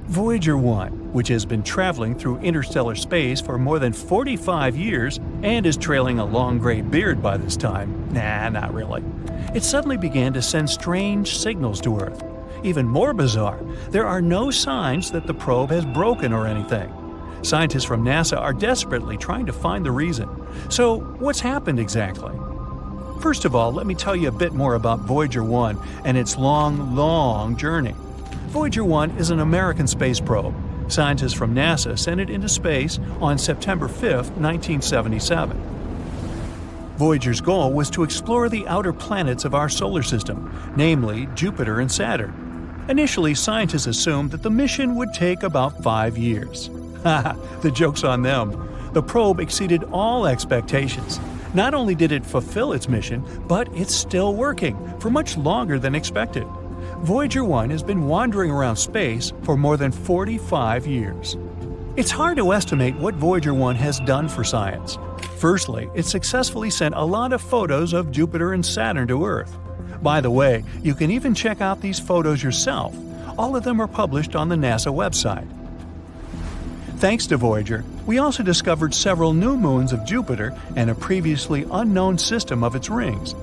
Voyager 1, which has been traveling through interstellar space for more than 45 years and is trailing a long gray beard by this time, not really, it suddenly began to send strange signals to Earth. Even more bizarre, there are no signs that the probe has broken or anything. Scientists from NASA are desperately trying to find the reason. So, what's happened exactly? First of all, let me tell you a bit more about Voyager 1 and its long journey. Voyager 1 is an American space probe. Scientists from NASA sent it into space on September 5, 1977. Voyager's goal was to explore the outer planets of our solar system, namely Jupiter and Saturn. Initially, scientists assumed that the mission would take about 5 years. Haha, the joke's on them. The probe exceeded all expectations. Not only did it fulfill its mission, but it's still working for much longer than expected. Voyager 1 has been wandering around space for more than 45 years. It's hard to estimate what Voyager 1 has done for science. Firstly, it successfully sent a lot of photos of Jupiter and Saturn to Earth. By the way, you can even check out these photos yourself. All of them are published on the NASA website. Thanks to Voyager, we also discovered several new moons of Jupiter and a previously unknown system of its rings.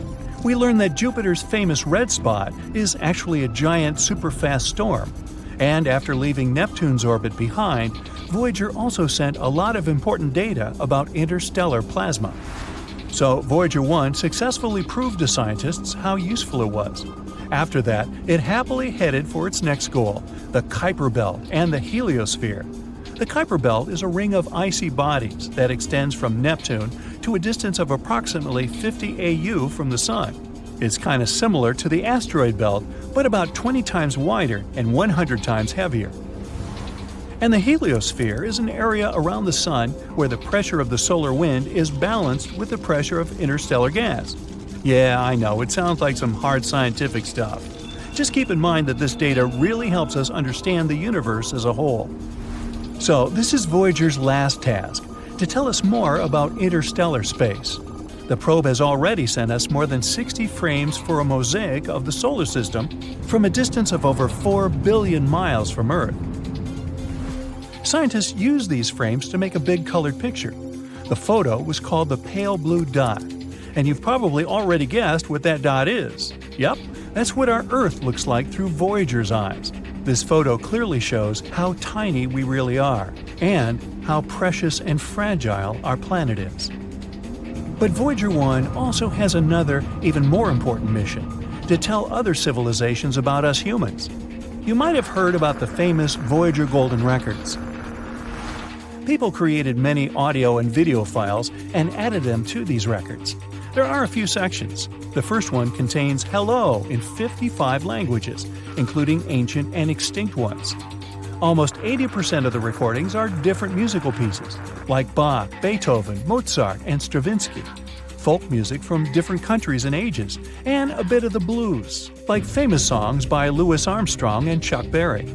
We learned that Jupiter's famous red spot is actually a giant superfast storm. And after leaving Neptune's orbit behind, Voyager also sent a lot of important data about interstellar plasma. So Voyager 1 successfully proved to scientists how useful it was. After that, it happily headed for its next goal, the Kuiper Belt and the heliosphere. The Kuiper Belt is a ring of icy bodies that extends from Neptune to a distance of approximately 50 AU from the Sun. It's kind of similar to the asteroid belt, but about 20 times wider and 100 times heavier. And the heliosphere is an area around the Sun where the pressure of the solar wind is balanced with the pressure of interstellar gas. Yeah, I know, it sounds like some hard scientific stuff. Just keep in mind that this data really helps us understand the universe as a whole. So, this is Voyager's last task, to tell us more about interstellar space. The probe has already sent us more than 60 frames for a mosaic of the solar system from a distance of over 4 billion miles from Earth. Scientists use these frames to make a big colored picture. The photo was called the pale blue dot, and you've probably already guessed what that dot is. Yep, that's what our Earth looks like through Voyager's eyes. This photo clearly shows how tiny we really are, and how precious and fragile our planet is. But Voyager 1 also has another, even more important mission, to tell other civilizations about us humans. You might have heard about the famous Voyager Golden Records. People created many audio and video files and added them to these records. There are a few sections. The first one contains hello in 55 languages, including ancient and extinct ones. Almost 80% of the recordings are different musical pieces, like Bach, Beethoven, Mozart, and Stravinsky, folk music from different countries and ages, and a bit of the blues, like famous songs by Louis Armstrong and Chuck Berry.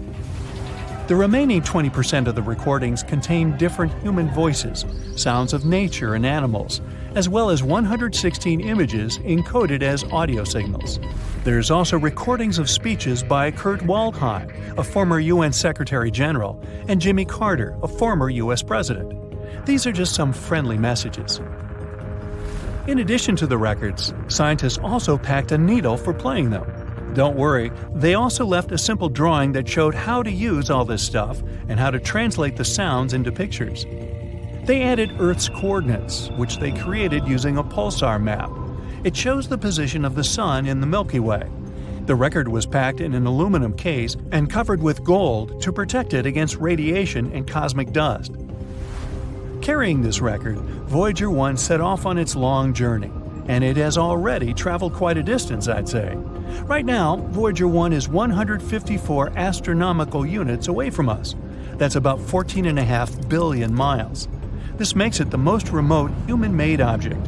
The remaining 20% of the recordings contain different human voices, sounds of nature and animals, as well as 116 images encoded as audio signals. There's also recordings of speeches by Kurt Waldheim, a former UN Secretary General, and Jimmy Carter, a former US President. These are just some friendly messages. In addition to the records, scientists also packed a needle for playing them. Don't worry, they also left a simple drawing that showed how to use all this stuff and how to translate the sounds into pictures. They added Earth's coordinates, which they created using a pulsar map. It shows the position of the Sun in the Milky Way. The record was packed in an aluminum case and covered with gold to protect it against radiation and cosmic dust. Carrying this record, Voyager 1 set off on its long journey, and it has already traveled quite a distance, I'd say. Right now, Voyager 1 is 154 astronomical units away from us. That's about 14.5 billion miles. This makes it the most remote human-made object.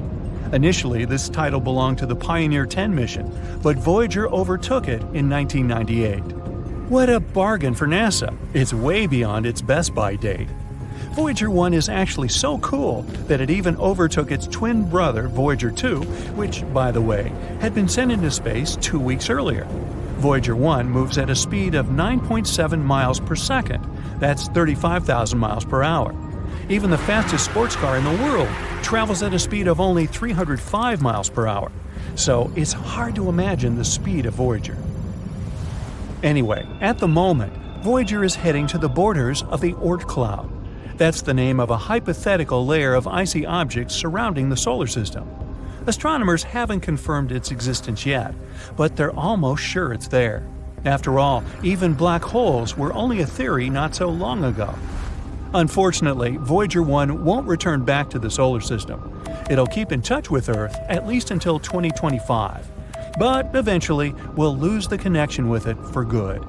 Initially, this title belonged to the Pioneer 10 mission, but Voyager overtook it in 1998. What a bargain for NASA! It's way beyond its best-by date. Voyager 1 is actually so cool that it even overtook its twin brother, Voyager 2, which, by the way, had been sent into space 2 weeks earlier. Voyager 1 moves at a speed of 9.7 miles per second. That's 35,000 miles per hour. Even the fastest sports car in the world travels at a speed of only 305 miles per hour. So it's hard to imagine the speed of Voyager. Anyway, at the moment, Voyager is heading to the borders of the Oort cloud. That's the name of a hypothetical layer of icy objects surrounding the solar system. Astronomers haven't confirmed its existence yet, but they're almost sure it's there. After all, even black holes were only a theory not so long ago. Unfortunately, Voyager 1 won't return back to the solar system. It'll keep in touch with Earth at least until 2025, but eventually we'll lose the connection with it for good.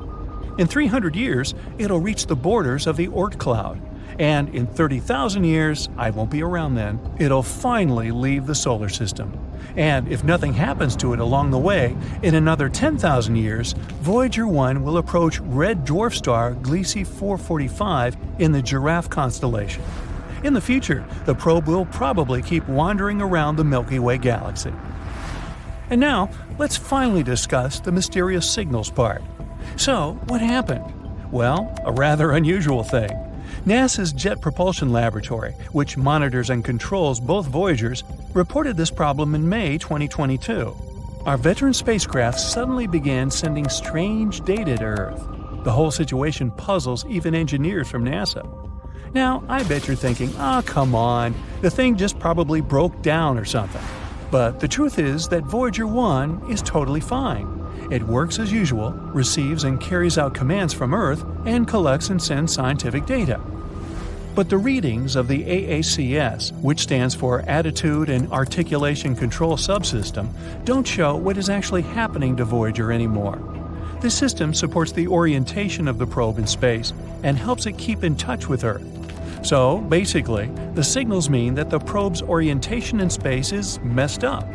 In 300 years, it'll reach the borders of the Oort cloud, and in 30,000 years, I won't be around then, it'll finally leave the solar system. And if nothing happens to it along the way, in another 10,000 years, Voyager 1 will approach red dwarf star Gliese 445 in the Giraffe constellation. In the future, the probe will probably keep wandering around the Milky Way galaxy. And now, let's finally discuss the mysterious signals part. So, what happened? Well, a rather unusual thing. NASA's Jet Propulsion Laboratory, which monitors and controls both Voyagers, reported this problem in May 2022. Our veteran spacecraft suddenly began sending strange data to Earth. The whole situation puzzles even engineers from NASA. Now, I bet you're thinking, come on, the thing just probably broke down or something. But the truth is that Voyager 1 is totally fine. It works as usual, receives and carries out commands from Earth, and collects and sends scientific data. But the readings of the AACS, which stands for Attitude and Articulation Control Subsystem, don't show what is actually happening to Voyager anymore. This system supports the orientation of the probe in space and helps it keep in touch with Earth. So, basically, the signals mean that the probe's orientation in space is messed up.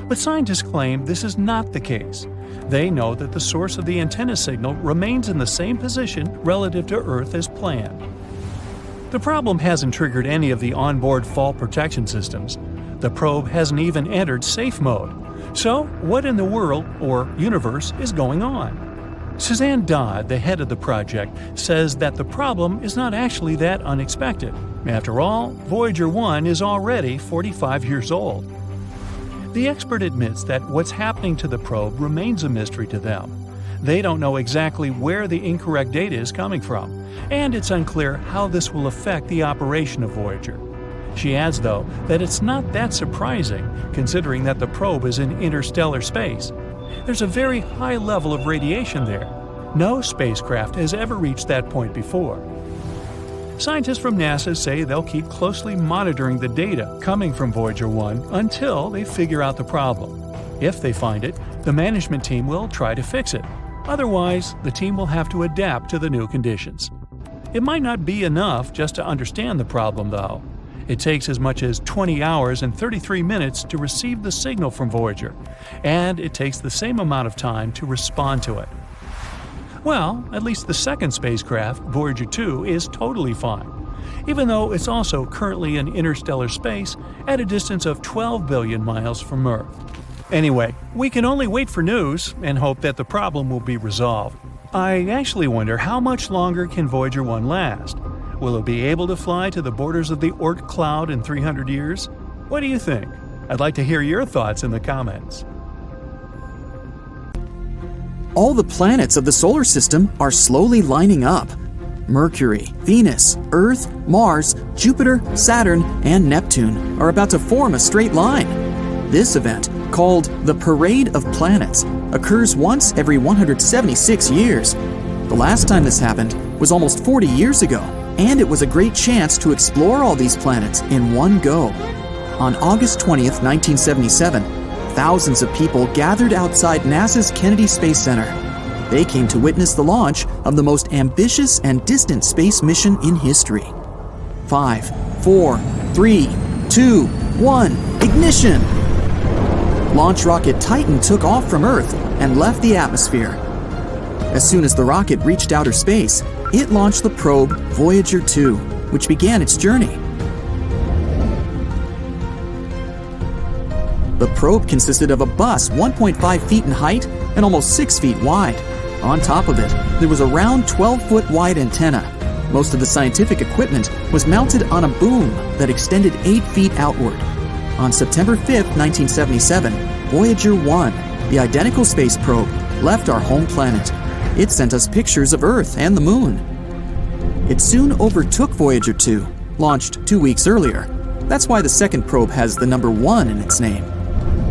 But scientists claim this is not the case. They know that the source of the antenna signal remains in the same position relative to Earth as planned. The problem hasn't triggered any of the onboard fall protection systems. The probe hasn't even entered safe mode. So, what in the world, or universe, is going on? Suzanne Dodd, the head of the project, says that the problem is not actually that unexpected. After all, Voyager 1 is already 45 years old. The expert admits that what's happening to the probe remains a mystery to them. They don't know exactly where the incorrect data is coming from, and it's unclear how this will affect the operation of Voyager. She adds, though, that it's not that surprising, considering that the probe is in interstellar space. There's a very high level of radiation there. No spacecraft has ever reached that point before. Scientists from NASA say they'll keep closely monitoring the data coming from Voyager 1 until they figure out the problem. If they find it, the management team will try to fix it. Otherwise, the team will have to adapt to the new conditions. It might not be enough just to understand the problem, though. It takes as much as 20 hours and 33 minutes to receive the signal from Voyager, and it takes the same amount of time to respond to it. Well, at least the second spacecraft, Voyager 2, is totally fine, even though it's also currently in interstellar space at a distance of 12 billion miles from Earth. Anyway, we can only wait for news and hope that the problem will be resolved. I actually wonder how much longer can Voyager 1 last? Will it be able to fly to the borders of the Oort cloud in 300 years? What do you think? I'd like to hear your thoughts in the comments. All the planets of the solar system are slowly lining up. Mercury, Venus, Earth, Mars, Jupiter, Saturn, and Neptune are about to form a straight line. This event, called the Parade of Planets, occurs once every 176 years. The last time this happened was almost 40 years ago, and it was a great chance to explore all these planets in one go. On August 20th, 1977, thousands of people gathered outside NASA's Kennedy Space Center. They came to witness the launch of the most ambitious and distant space mission in history. 5, 4, 3, 2, 1, ignition! Launch rocket Titan took off from Earth and left the atmosphere. As soon as the rocket reached outer space, it launched the probe Voyager 2, which began its journey. The probe consisted of a bus 1.5 feet in height and almost 6 feet wide. On top of it, there was a round 12-foot wide antenna. Most of the scientific equipment was mounted on a boom that extended 8 feet outward. On September 5, 1977, Voyager 1, the identical space probe, left our home planet. It sent us pictures of Earth and the Moon. It soon overtook Voyager 2, launched 2 weeks earlier. That's why the second probe has the number 1 in its name.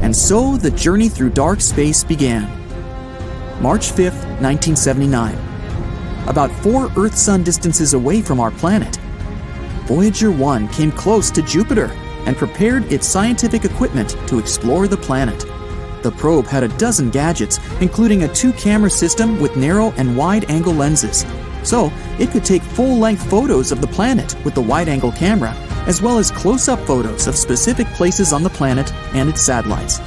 And so the journey through dark space began. March 5, 1979. About 4 Earth-Sun distances away from our planet, Voyager 1 came close to Jupiter and prepared its scientific equipment to explore the planet. The probe had a dozen gadgets, including a 2-camera system with narrow and wide-angle lenses. So, it could take full-length photos of the planet with the wide-angle camera, as well as close-up photos of specific places on the planet and its satellites.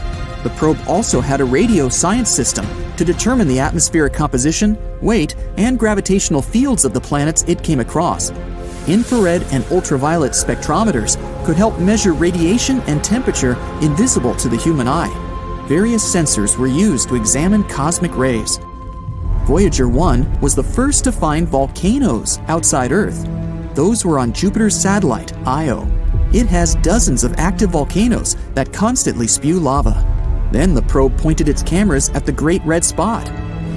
The probe also had a radio science system to determine the atmospheric composition, weight, and gravitational fields of the planets it came across. Infrared and ultraviolet spectrometers could help measure radiation and temperature invisible to the human eye. Various sensors were used to examine cosmic rays. Voyager 1 was the first to find volcanoes outside Earth. Those were on Jupiter's satellite, Io. It has dozens of active volcanoes that constantly spew lava. Then the probe pointed its cameras at the Great Red Spot.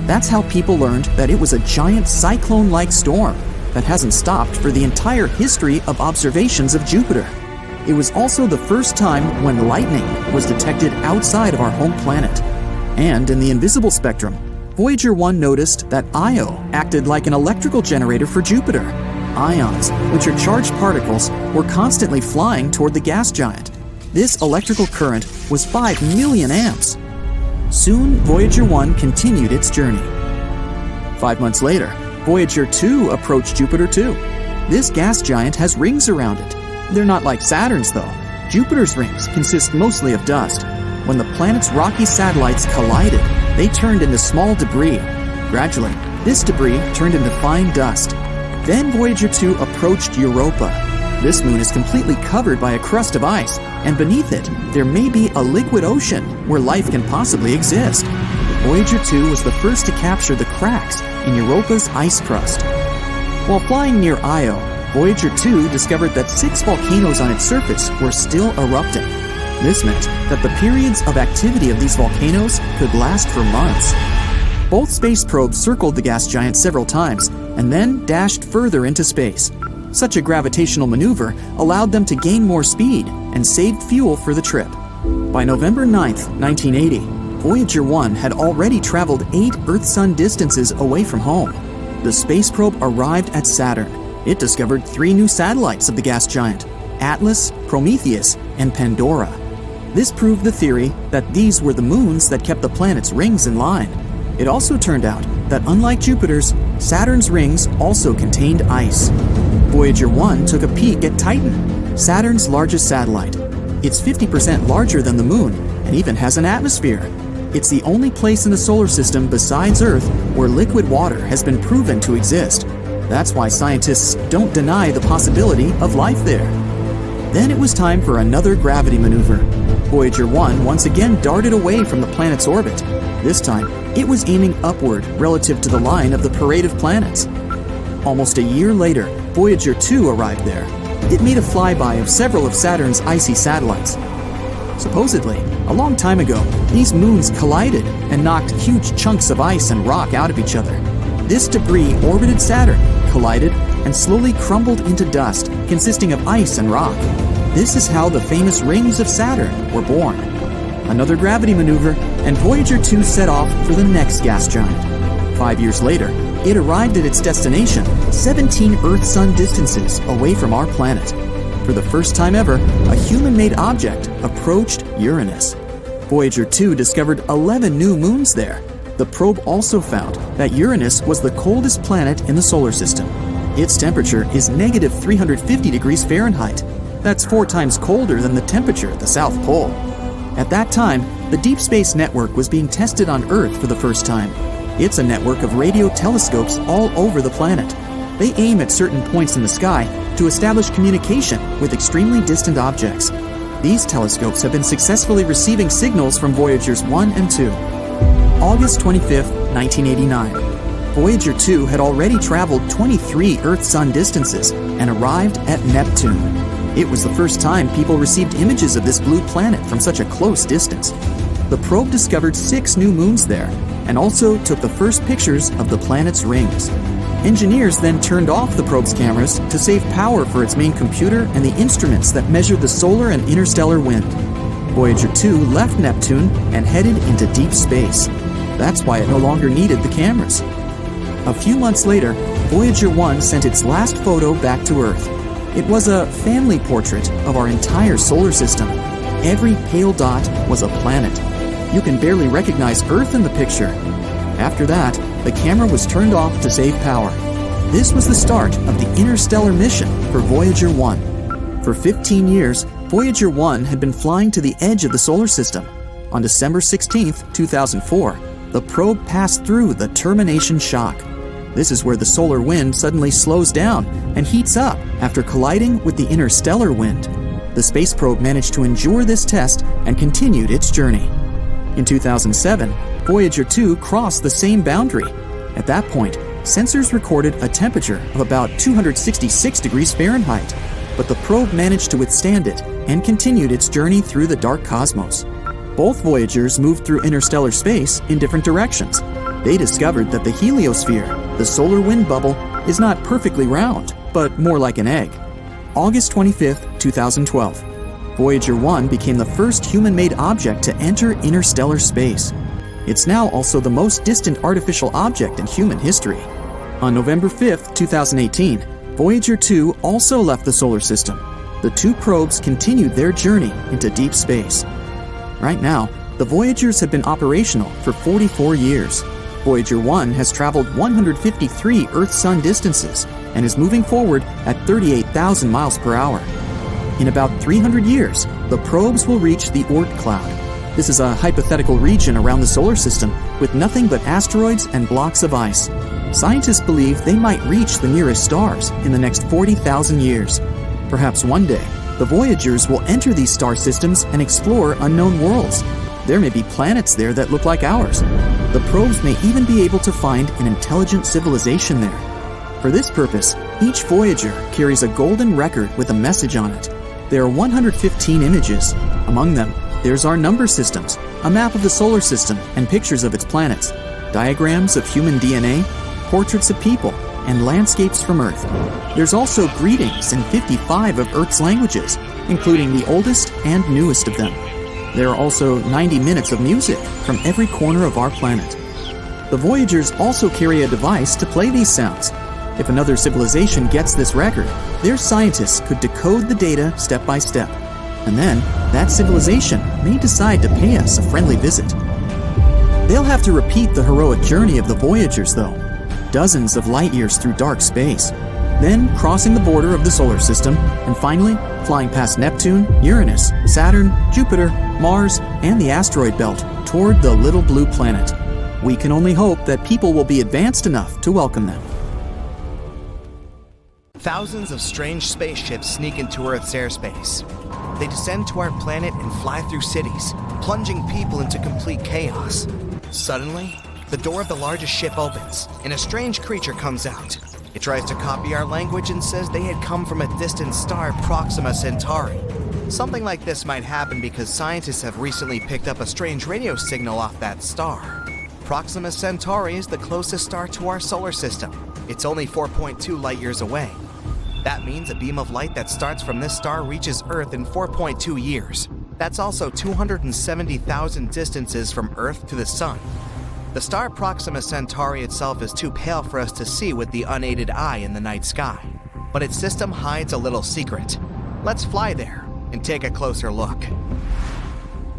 That's how people learned that it was a giant cyclone-like storm that hasn't stopped for the entire history of observations of Jupiter. It was also the first time when lightning was detected outside of our home planet. And in the invisible spectrum, Voyager 1 noticed that Io acted like an electrical generator for Jupiter. Ions, which are charged particles, were constantly flying toward the gas giant. This electrical current was 5 million amps. Soon, Voyager 1 continued its journey. 5 months later, Voyager 2 approached Jupiter too. This gas giant has rings around it. They're not like Saturn's though. Jupiter's rings consist mostly of dust. When the planet's rocky satellites collided, they turned into small debris. Gradually, this debris turned into fine dust. Then Voyager 2 approached Europa. This moon is completely covered by a crust of ice, and beneath it, there may be a liquid ocean where life can possibly exist. Voyager 2 was the first to capture the cracks in Europa's ice crust. While flying near Io, Voyager 2 discovered that 6 volcanoes on its surface were still erupting. This meant that the periods of activity of these volcanoes could last for months. Both space probes circled the gas giant several times and then dashed further into space. Such a gravitational maneuver allowed them to gain more speed and saved fuel for the trip. By November 9, 1980, Voyager 1 had already traveled 8 Earth-Sun distances away from home. The space probe arrived at Saturn. It discovered 3 new satellites of the gas giant: Atlas, Prometheus, and Pandora. This proved the theory that these were the moons that kept the planet's rings in line. It also turned out that unlike Jupiter's, Saturn's rings also contained ice. Voyager 1 took a peek at Titan, Saturn's largest satellite. It's 50% larger than the Moon and even has an atmosphere. It's the only place in the solar system besides Earth where liquid water has been proven to exist. That's why scientists don't deny the possibility of life there. Then it was time for another gravity maneuver. Voyager 1 once again darted away from the planet's orbit. This time, it was aiming upward relative to the line of the parade of planets. Almost a year later, Voyager 2 arrived there. It made a flyby of several of Saturn's icy satellites. Supposedly, a long time ago, these moons collided and knocked huge chunks of ice and rock out of each other. This debris orbited Saturn, collided, and slowly crumbled into dust, consisting of ice and rock. This is how the famous rings of Saturn were born. Another gravity maneuver, and Voyager 2 set off for the next gas giant. 5 years later, it arrived at its destination, 17 Earth-Sun distances away from our planet. For the first time ever, a human-made object approached Uranus. Voyager 2 discovered 11 new moons there. The probe also found that Uranus was the coldest planet in the solar system. Its temperature is negative 350 degrees Fahrenheit. That's 4 times colder than the temperature at the South Pole. At that time, the Deep Space Network was being tested on Earth for the first time. It's a network of radio telescopes all over the planet. They aim at certain points in the sky to establish communication with extremely distant objects. These telescopes have been successfully receiving signals from Voyagers 1 and 2. August 25, 1989. Voyager 2 had already traveled 23 Earth-Sun distances and arrived at Neptune. It was the first time people received images of this blue planet from such a close distance. The probe discovered 6 new moons there and also took the first pictures of the planet's rings. Engineers then turned off the probe's cameras to save power for its main computer and the instruments that measured the solar and interstellar wind. Voyager 2 left Neptune and headed into deep space. That's why it no longer needed the cameras. A few months later, Voyager 1 sent its last photo back to Earth. It was a family portrait of our entire solar system. Every pale dot was a planet. You can barely recognize Earth in the picture. After that, the camera was turned off to save power. This was the start of the interstellar mission for Voyager 1. For 15 years, Voyager 1 had been flying to the edge of the solar system. On December 16, 2004, the probe passed through the termination shock. This is where the solar wind suddenly slows down and heats up after colliding with the interstellar wind. The space probe managed to endure this test and continued its journey. In 2007, Voyager 2 crossed the same boundary. At that point, sensors recorded a temperature of about 266 degrees Fahrenheit, but the probe managed to withstand it and continued its journey through the dark cosmos. Both Voyagers moved through interstellar space in different directions. They discovered that the heliosphere, the solar wind bubble, is not perfectly round, but more like an egg. August 25, 2012. Voyager 1 became the first human-made object to enter interstellar space. It's now also the most distant artificial object in human history. On November 5, 2018, Voyager 2 also left the solar system. The 2 probes continued their journey into deep space. Right now, the Voyagers have been operational for 44 years. Voyager 1 has traveled 153 Earth-Sun distances and is moving forward at 38,000 miles per hour. In about 300 years, the probes will reach the Oort cloud. This is a hypothetical region around the solar system with nothing but asteroids and blocks of ice. Scientists believe they might reach the nearest stars in the next 40,000 years. Perhaps one day, the Voyagers will enter these star systems and explore unknown worlds. There may be planets there that look like ours. The probes may even be able to find an intelligent civilization there. For this purpose, each Voyager carries a golden record with a message on it. There are 115 images. Among them, there's our number systems, a map of the solar system and pictures of its planets, diagrams of human DNA, portraits of people, and landscapes from Earth. There's also greetings in 55 of Earth's languages, including the oldest and newest of them. There are also 90 minutes of music from every corner of our planet. The Voyagers also carry a device to play these sounds. If another civilization gets this record, their scientists could decode the data step by step. And then, that civilization may decide to pay us a friendly visit. They'll have to repeat the heroic journey of the Voyagers, though. Dozens of light years through dark space. Then crossing the border of the solar system, and finally flying past Neptune, Uranus, Saturn, Jupiter, Mars, and the asteroid belt toward the little blue planet. We can only hope that people will be advanced enough to welcome them. Thousands of strange spaceships sneak into Earth's airspace. They descend to our planet and fly through cities, plunging people into complete chaos. Suddenly, the door of the largest ship opens, and a strange creature comes out. It tries to copy our language and says they had come from a distant star, Proxima Centauri. Something like this might happen because scientists have recently picked up a strange radio signal off that star. Proxima Centauri is the closest star to our solar system. It's only 4.2 light years away. That means a beam of light that starts from this star reaches Earth in 4.2 years. That's also 270,000 distances from Earth to the Sun. The star Proxima Centauri itself is too pale for us to see with the unaided eye in the night sky. But its system hides a little secret. Let's fly there and take a closer look.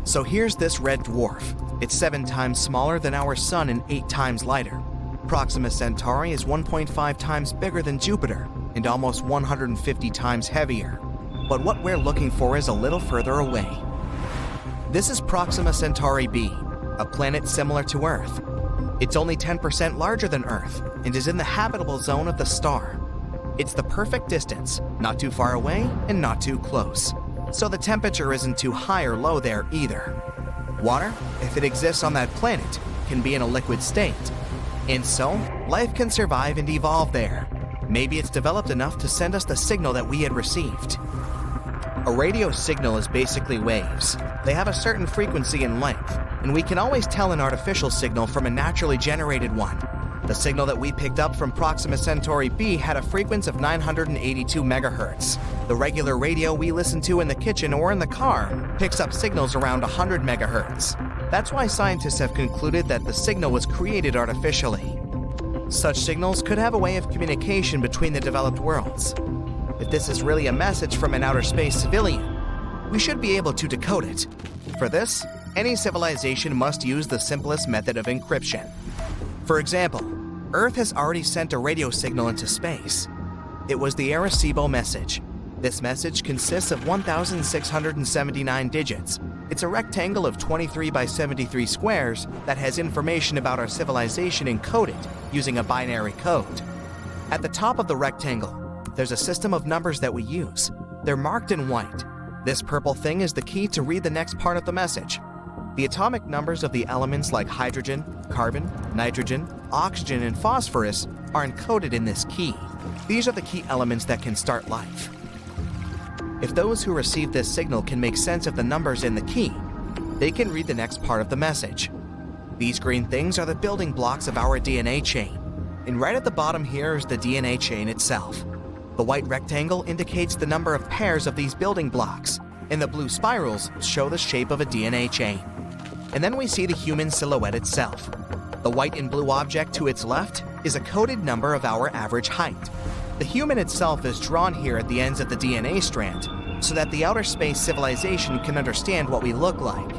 So here's this red dwarf. It's 7 times smaller than our Sun and 8 times lighter. Proxima Centauri is 1.5 times bigger than Jupiter and almost 150 times heavier. But what we're looking for is a little further away. This is Proxima Centauri b, a planet similar to Earth. It's only 10% larger than Earth and is in the habitable zone of the star. It's the perfect distance, not too far away and not too close. so the temperature isn't too high or low there either. Water, if it exists on that planet, can be in a liquid state, and so life can survive and evolve there. Maybe it's developed enough to send us the signal that we had received. A radio signal is basically waves. They have a certain frequency and length, and we can always tell an artificial signal from a naturally generated one. The signal that we picked up from Proxima Centauri b had a frequency of 982 megahertz. The regular radio we listen to in the kitchen or in the car picks up signals around 100 megahertz. That's why scientists have concluded that the signal was created artificially. Such signals could have a way of communication between the developed worlds. If this is really a message from an outer space civilian, we should be able to decode it. For this, any civilization must use the simplest method of encryption. For example, Earth has already sent a radio signal into space. It was the Arecibo message. This message consists of 1,679 digits. It's a rectangle of 23 by 73 squares that has information about our civilization encoded using a binary code. At the top of the rectangle, there's a system of numbers that we use. They're marked in white. This purple thing is the key to read the next part of the message. The atomic numbers of the elements like hydrogen, carbon, nitrogen, oxygen, and phosphorus are encoded in this key. These are the key elements that can start life. If those who receive this signal can make sense of the numbers in the key, they can read the next part of the message. These green things are the building blocks of our DNA chain, and right at the bottom here is the DNA chain itself. The white rectangle indicates the number of pairs of these building blocks, and the blue spirals show the shape of a DNA chain. And then we see the human silhouette itself. The white and blue object to its left is a coded number of our average height. The human itself is drawn here at the ends of the DNA strand, so that the outer space civilization can understand what we look like.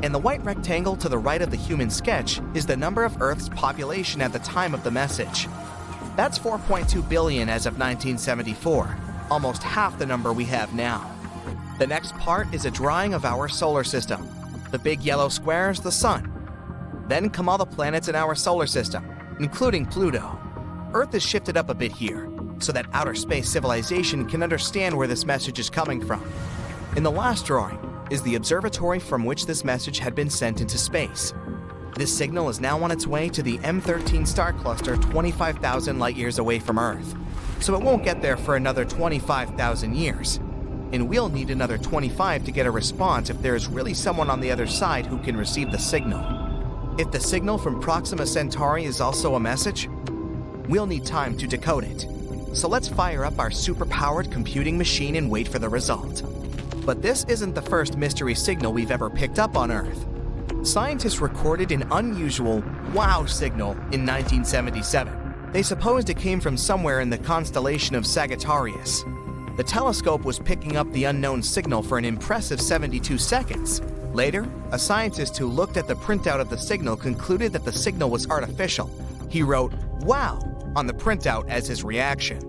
And the white rectangle to the right of the human sketch is the number of Earth's population at the time of the message. That's 4.2 billion as of 1974, almost half the number we have now. The next part is a drawing of our solar system. The big yellow square is the sun. Then come all the planets in our solar system, including Pluto. Earth is shifted up a bit here, so that outer space civilization can understand where this message is coming from. In the last drawing is the observatory from which this message had been sent into space. This signal is now on its way to the M13 star cluster 25,000 light years away from Earth, so it won't get there for another 25,000 years. And we'll need another 25 to get a response if there is really someone on the other side who can receive the signal. If the signal from Proxima Centauri is also a message, we'll need time to decode it. So let's fire up our super-powered computing machine and wait for the result. But this isn't the first mystery signal we've ever picked up on Earth. Scientists recorded an unusual wow signal in 1977. They supposed it came from somewhere in the constellation of Sagittarius. The telescope was picking up the unknown signal for an impressive 72 seconds. Later, a scientist who looked at the printout of the signal concluded that the signal was artificial. He wrote, "Wow," on the printout as his reaction.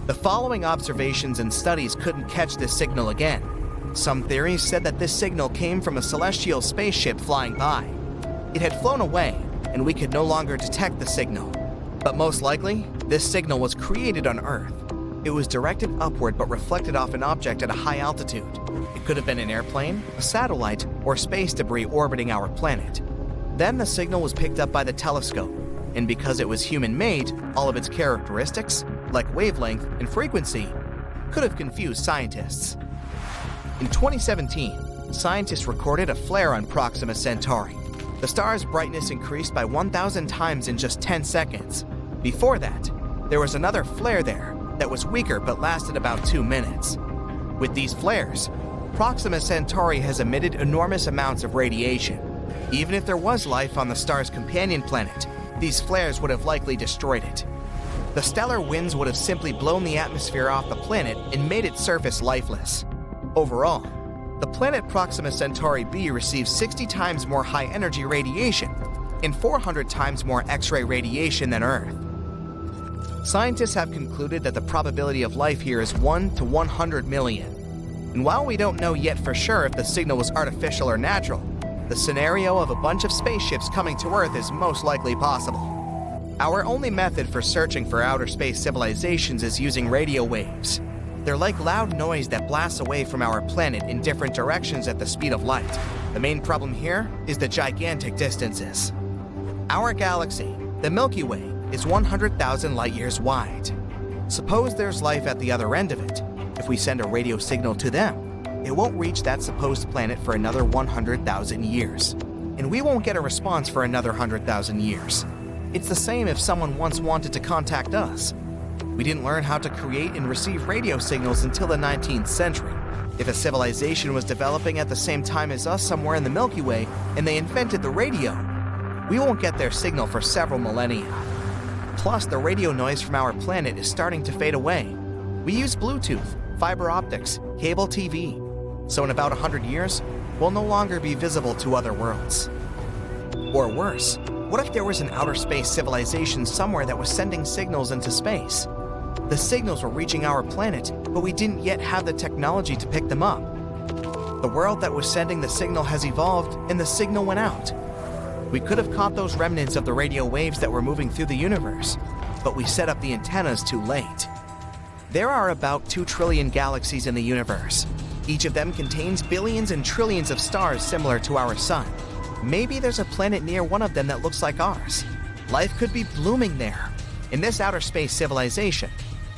The following observations and studies couldn't catch this signal again. Some theories said that this signal came from a celestial spaceship flying by. It had flown away, and we could no longer detect the signal. But most likely, this signal was created on Earth. It was directed upward but reflected off an object at a high altitude. It could have been an airplane, a satellite, or space debris orbiting our planet. Then the signal was picked up by the telescope, and because it was human-made, all of its characteristics, like wavelength and frequency, could have confused scientists. In 2017, scientists recorded a flare on Proxima Centauri. The star's brightness increased by 1,000 times in just 10 seconds. Before that, there was another flare there that was weaker but lasted about 2 minutes. With these flares, Proxima Centauri has emitted enormous amounts of radiation. Even if there was life on the star's companion planet, these flares would have likely destroyed it. The stellar winds would have simply blown the atmosphere off the planet and made its surface lifeless. Overall, the planet Proxima Centauri b receives 60 times more high-energy radiation and 400 times more X-ray radiation than Earth. Scientists have concluded that the probability of life here is 1 to 100 million. And while we don't know yet for sure if the signal was artificial or natural, the scenario of a bunch of spaceships coming to Earth is most likely possible. Our only method for searching for outer space civilizations is using radio waves. They're like loud noise that blasts away from our planet in different directions at the speed of light. The main problem here is the gigantic distances. Our galaxy, the Milky Way, is 100,000 light-years wide. Suppose there's life at the other end of it. If we send a radio signal to them, it won't reach that supposed planet for another 100,000 years. And we won't get a response for another 100,000 years. It's the same if someone once wanted to contact us. We didn't learn how to create and receive radio signals until the 19th century. If a civilization was developing at the same time as us somewhere in the Milky Way and they invented the radio, we won't get their signal for several millennia. Plus, the radio noise from our planet is starting to fade away. We use Bluetooth, fiber optics, cable TV. So in about 100 years, we'll no longer be visible to other worlds. Or worse, what if there was an outer space civilization somewhere that was sending signals into space? The signals were reaching our planet, but we didn't yet have the technology to pick them up. The world that was sending the signal has evolved, and the signal went out. We could have caught those remnants of the radio waves that were moving through the universe, but we set up the antennas too late. There are about 2 trillion galaxies in the universe. Each of them contains billions and trillions of stars similar to our sun. Maybe there's a planet near one of them that looks like ours. Life could be blooming there. And this outer space civilization,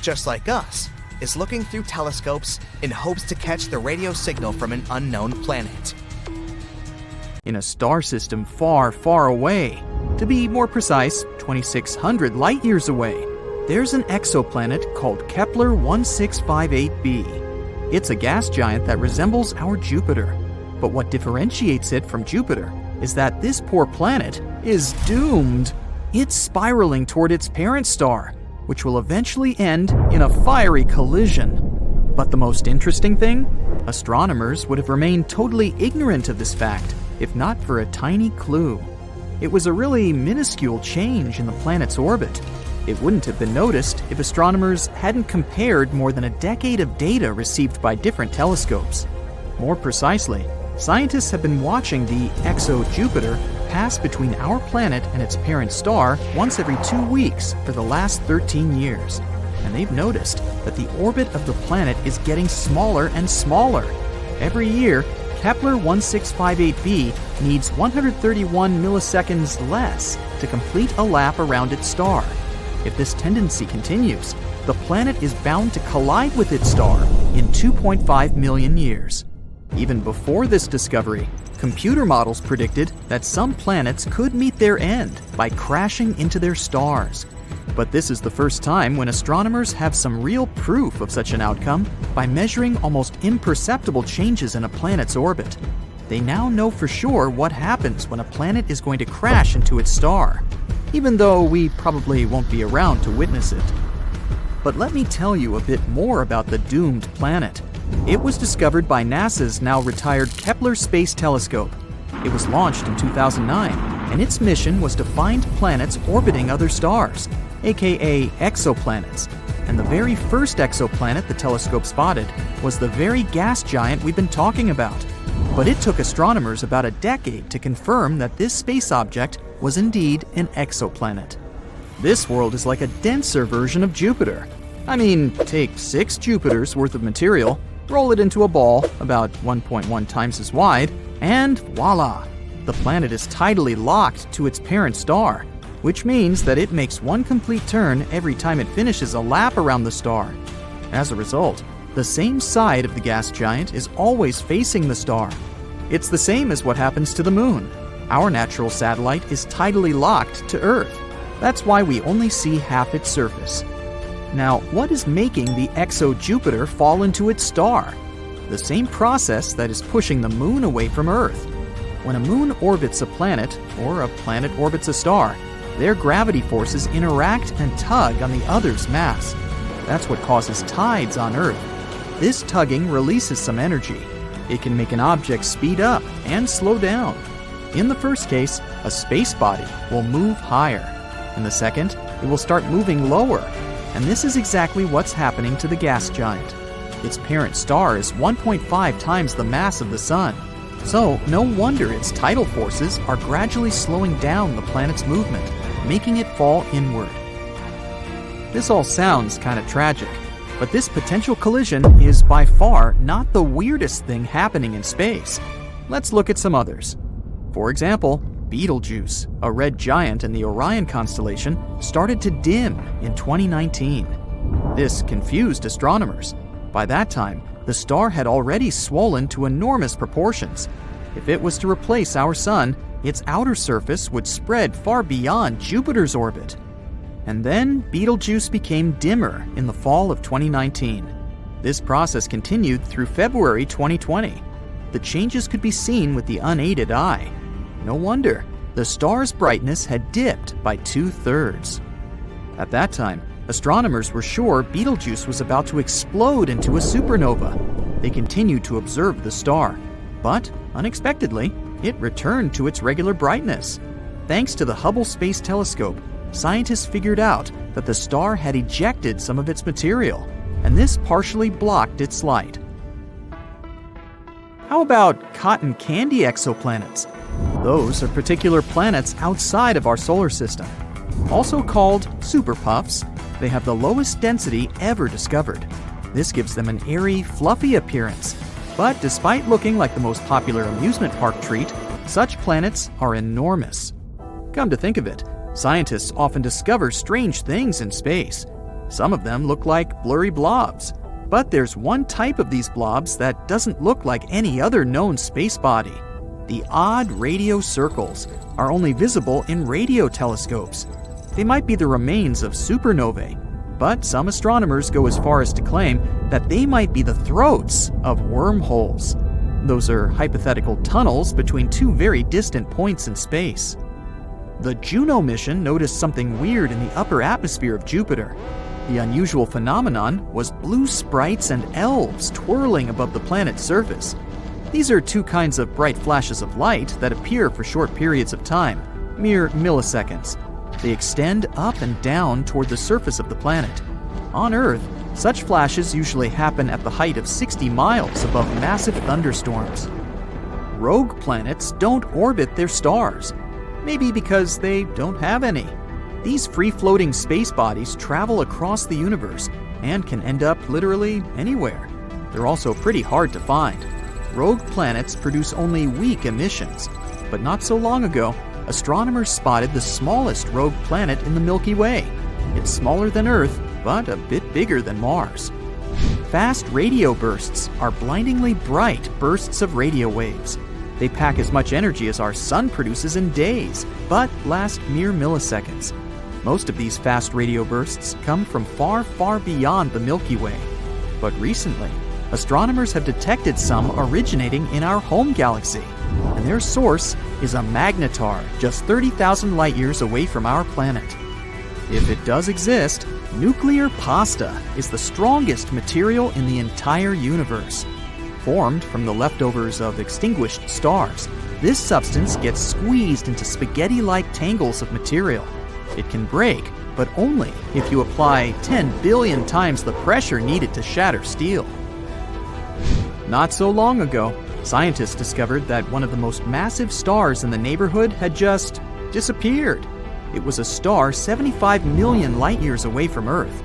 just like us, is looking through telescopes in hopes to catch the radio signal from an unknown planet. In a star system far, far away, to be more precise, 2,600 light-years away, there's an exoplanet called Kepler 1658b. It's a gas giant that resembles our Jupiter. But what differentiates it from Jupiter is that this poor planet is doomed. It's spiraling toward its parent star, which will eventually end in a fiery collision. But the most interesting thing? Astronomers would have remained totally ignorant of this fact, if not for a tiny clue. It was a really minuscule change in the planet's orbit. It wouldn't have been noticed if astronomers hadn't compared more than a decade of data received by different telescopes. More precisely, scientists have been watching the exo-Jupiter pass between our planet and its parent star once every 2 weeks for the last 13 years. And they've noticed that the orbit of the planet is getting smaller and smaller. Every year, Kepler 1658b needs 131 milliseconds less to complete a lap around its star. If this tendency continues, the planet is bound to collide with its star in 2.5 million years. Even before this discovery, computer models predicted that some planets could meet their end by crashing into their stars. But this is the first time when astronomers have some real proof of such an outcome by measuring almost imperceptible changes in a planet's orbit. They now know for sure what happens when a planet is going to crash into its star, even though we probably won't be around to witness it. But let me tell you a bit more about the doomed planet. It was discovered by NASA's now retired Kepler Space Telescope. It was launched in 2009, and its mission was to find planets orbiting other stars, aka exoplanets. And the very first exoplanet the telescope spotted was the very gas giant we've been talking about. But it took astronomers about a decade to confirm that this space object was indeed an exoplanet. This world is like a denser version of Jupiter. I mean, take 6 Jupiters worth of material, roll it into a ball about 1.1 times as wide, and voila! The planet is tidally locked to its parent star, which means that it makes one complete turn every time it finishes a lap around the star. As a result, the same side of the gas giant is always facing the star. It's the same as what happens to the moon. Our natural satellite is tidally locked to Earth. That's why we only see half its surface. Now, what is making the exo-Jupiter fall into its star? The same process that is pushing the moon away from Earth. When a moon orbits a planet, or a planet orbits a star, their gravity forces interact and tug on the other's mass. That's what causes tides on Earth. This tugging releases some energy. It can make an object speed up and slow down. In the first case, a space body will move higher. In the second, it will start moving lower. And this is exactly what's happening to the gas giant. Its parent star is 1.5 times the mass of the Sun. So, no wonder its tidal forces are gradually slowing down the planet's movement, making it fall inward. This all sounds kind of tragic, But this potential collision is by far not the weirdest thing happening in space. Let's look at some others. For example, Betelgeuse, a red giant in the Orion constellation, started to dim in 2019. This confused astronomers. By that time, the star had already swollen to enormous proportions. If it was to replace our Sun, its outer surface would spread far beyond Jupiter's orbit. And then Betelgeuse became dimmer in the fall of 2019. This process continued through February 2020. The changes could be seen with the unaided eye. No wonder, the star's brightness had dipped by 2/3. At that time, astronomers were sure Betelgeuse was about to explode into a supernova. They continued to observe the star, but unexpectedly, it returned to its regular brightness. Thanks to the Hubble Space Telescope, scientists figured out that the star had ejected some of its material, and this partially blocked its light. How about cotton candy exoplanets? Those are particular planets outside of our solar system. Also called superpuffs, they have the lowest density ever discovered. This gives them an airy, fluffy appearance. But despite looking like the most popular amusement park treat, such planets are enormous. Come to think of it, scientists often discover strange things in space. Some of them look like blurry blobs. But there's one type of these blobs that doesn't look like any other known space body. The odd radio circles are only visible in radio telescopes. They might be the remains of supernovae, but some astronomers go as far as to claim that they might be the throats of wormholes. Those are hypothetical tunnels between two very distant points in space. The Juno mission noticed something weird in the upper atmosphere of Jupiter. The unusual phenomenon was blue sprites and elves twirling above the planet's surface. These are two kinds of bright flashes of light that appear for short periods of time, mere milliseconds. They extend up and down toward the surface of the planet. On Earth, such flashes usually happen at the height of 60 miles above massive thunderstorms. Rogue planets don't orbit their stars, maybe because they don't have any. These free-floating space bodies travel across the universe and can end up literally anywhere. They're also pretty hard to find. Rogue planets produce only weak emissions, but not so long ago, astronomers spotted the smallest rogue planet in the Milky Way. It's smaller than Earth, but a bit bigger than Mars. Fast radio bursts are blindingly bright bursts of radio waves. They pack as much energy as our Sun produces in days, but last mere milliseconds. Most of these fast radio bursts come from far, far beyond the Milky Way. But recently, astronomers have detected some originating in our home galaxy, and their source is a magnetar just 30,000 light-years away from our planet. If it does exist, nuclear pasta is the strongest material in the entire universe. Formed from the leftovers of extinguished stars, this substance gets squeezed into spaghetti-like tangles of material. It can break, but only if you apply 10 billion times the pressure needed to shatter steel. Not so long ago, scientists discovered that one of the most massive stars in the neighborhood had just disappeared. It was a star 75 million light-years away from Earth.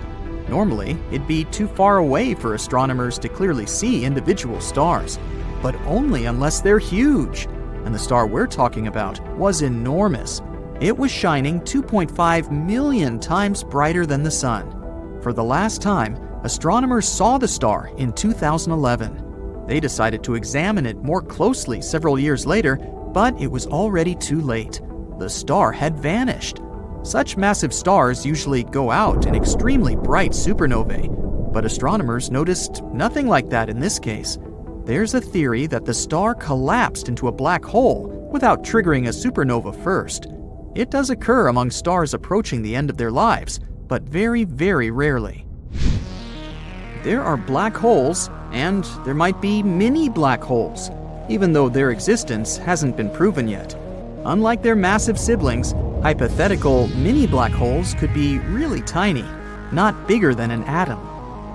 Normally, it'd be too far away for astronomers to clearly see individual stars, but only unless they're huge. And the star we're talking about was enormous. It was shining 2.5 million times brighter than the Sun. For the last time, astronomers saw the star in 2011. They decided to examine it more closely several years later, but it was already too late. The star had vanished. Such massive stars usually go out in extremely bright supernovae, but astronomers noticed nothing like that in this case. There's a theory that the star collapsed into a black hole without triggering a supernova first. It does occur among stars approaching the end of their lives, but very, very rarely. There are black holes, and there might be mini black holes, even though their existence hasn't been proven yet. Unlike their massive siblings, hypothetical mini black holes could be really tiny, not bigger than an atom.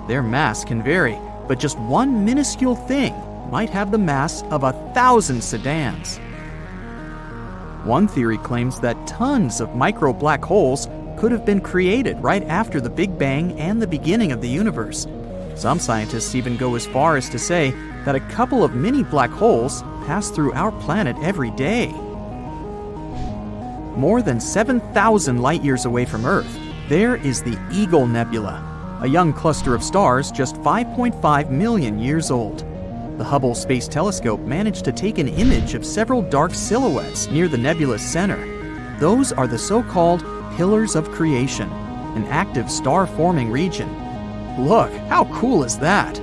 Their mass can vary, but just one minuscule thing might have the mass of 1,000 sedans. One theory claims that tons of micro black holes could have been created right after the Big Bang and the beginning of the universe. Some scientists even go as far as to say that a couple of mini black holes pass through our planet every day. More than 7,000 light-years away from Earth, there is the Eagle Nebula, a young cluster of stars just 5.5 million years old. The Hubble Space Telescope managed to take an image of several dark silhouettes near the nebula's center. Those are the so-called pillars of creation, an active star-forming region. Look, how cool is that?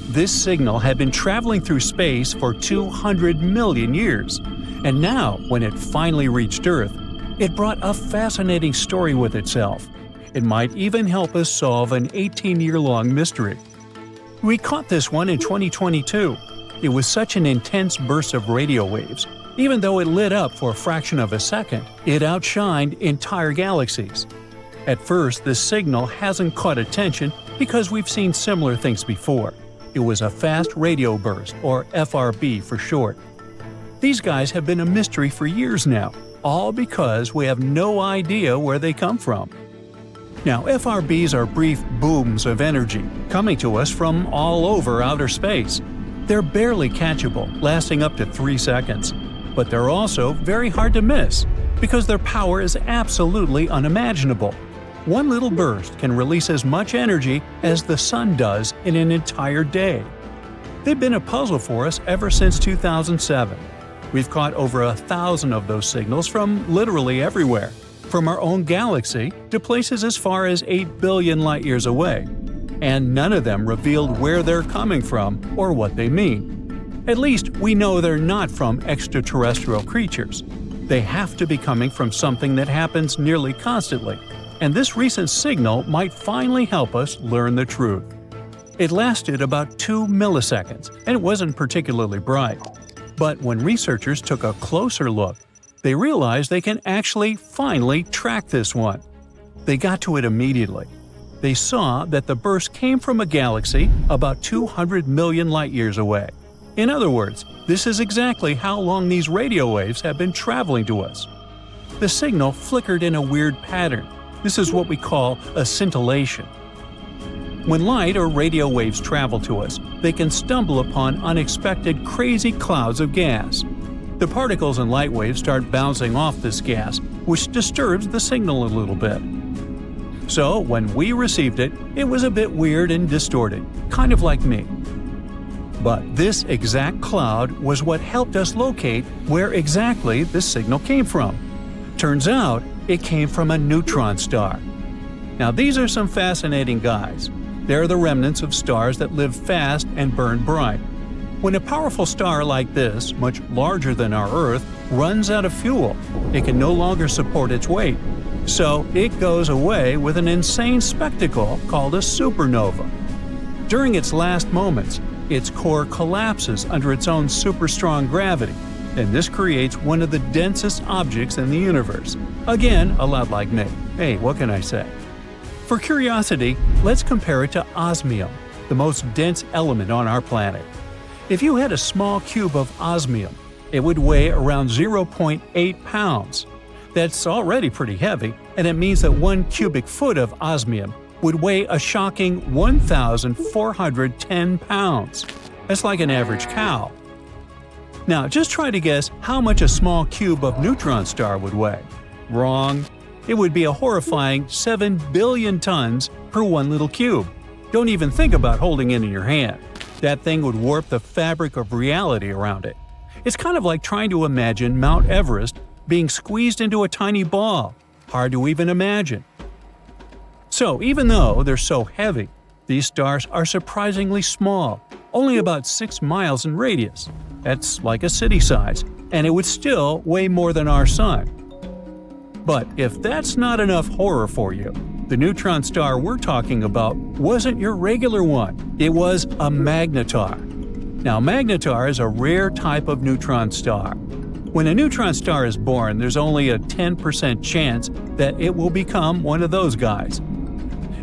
This signal had been traveling through space for 200 million years, and now, when it finally reached Earth, it brought a fascinating story with itself. It might even help us solve an 18-year-long mystery. We caught this one in 2022. It was such an intense burst of radio waves. Even though it lit up for a fraction of a second, it outshined entire galaxies. At first, this signal hasn't caught attention because we've seen similar things before. It was a fast radio burst, or FRB for short. These guys have been a mystery for years now, all because we have no idea where they come from. Now, FRBs are brief booms of energy coming to us from all over outer space. They're barely catchable, lasting up to 3 seconds. But they're also very hard to miss because their power is absolutely unimaginable. One little burst can release as much energy as the sun does in an entire day. They've been a puzzle for us ever since 2007. We've caught over 1,000 of those signals from literally everywhere, from our own galaxy to places as far as 8 billion light-years away. And none of them revealed where they're coming from or what they mean. At least we know they're not from extraterrestrial creatures. They have to be coming from something that happens nearly constantly, and this recent signal might finally help us learn the truth. It lasted about 2 milliseconds, and it wasn't particularly bright. But when researchers took a closer look, they realized they can actually finally track this one. They got to it immediately. They saw that the burst came from a galaxy about 200 million light-years away. In other words, this is exactly how long these radio waves have been traveling to us. The signal flickered in a weird pattern. This is what we call a scintillation. When light or radio waves travel to us, they can stumble upon unexpected crazy clouds of gas. The particles in light waves start bouncing off this gas, which disturbs the signal a little bit. So, when we received it, it was a bit weird and distorted, kind of like me. But this exact cloud was what helped us locate where exactly this signal came from. Turns out, it came from a neutron star. Now, these are some fascinating guys. They're the remnants of stars that live fast and burn bright. When a powerful star like this, much larger than our Earth, runs out of fuel, it can no longer support its weight. So it goes away with an insane spectacle called a supernova. During its last moments, its core collapses under its own super-strong gravity, and this creates one of the densest objects in the universe. Again, a lot like me. Hey, what can I say? For curiosity, let's compare it to osmium, the most dense element on our planet. If you had a small cube of osmium, it would weigh around 0.8 pounds. That's already pretty heavy, and it means that 1 cubic foot of osmium would weigh a shocking 1,410 pounds. That's like an average cow. Now, just try to guess how much a small cube of neutron star would weigh. Wrong. It would be a horrifying 7 billion tons per 1 little cube. Don't even think about holding it in your hand. That thing would warp the fabric of reality around it. It's kind of like trying to imagine Mount Everest being squeezed into a tiny ball. Hard to even imagine. So, even though they're so heavy, these stars are surprisingly small, only about 6 miles in radius. That's like a city size, and it would still weigh more than our sun. But if that's not enough horror for you, the neutron star we're talking about wasn't your regular one. It was a magnetar. Now, magnetar is a rare type of neutron star. When a neutron star is born, there's only a 10% chance that it will become one of those guys.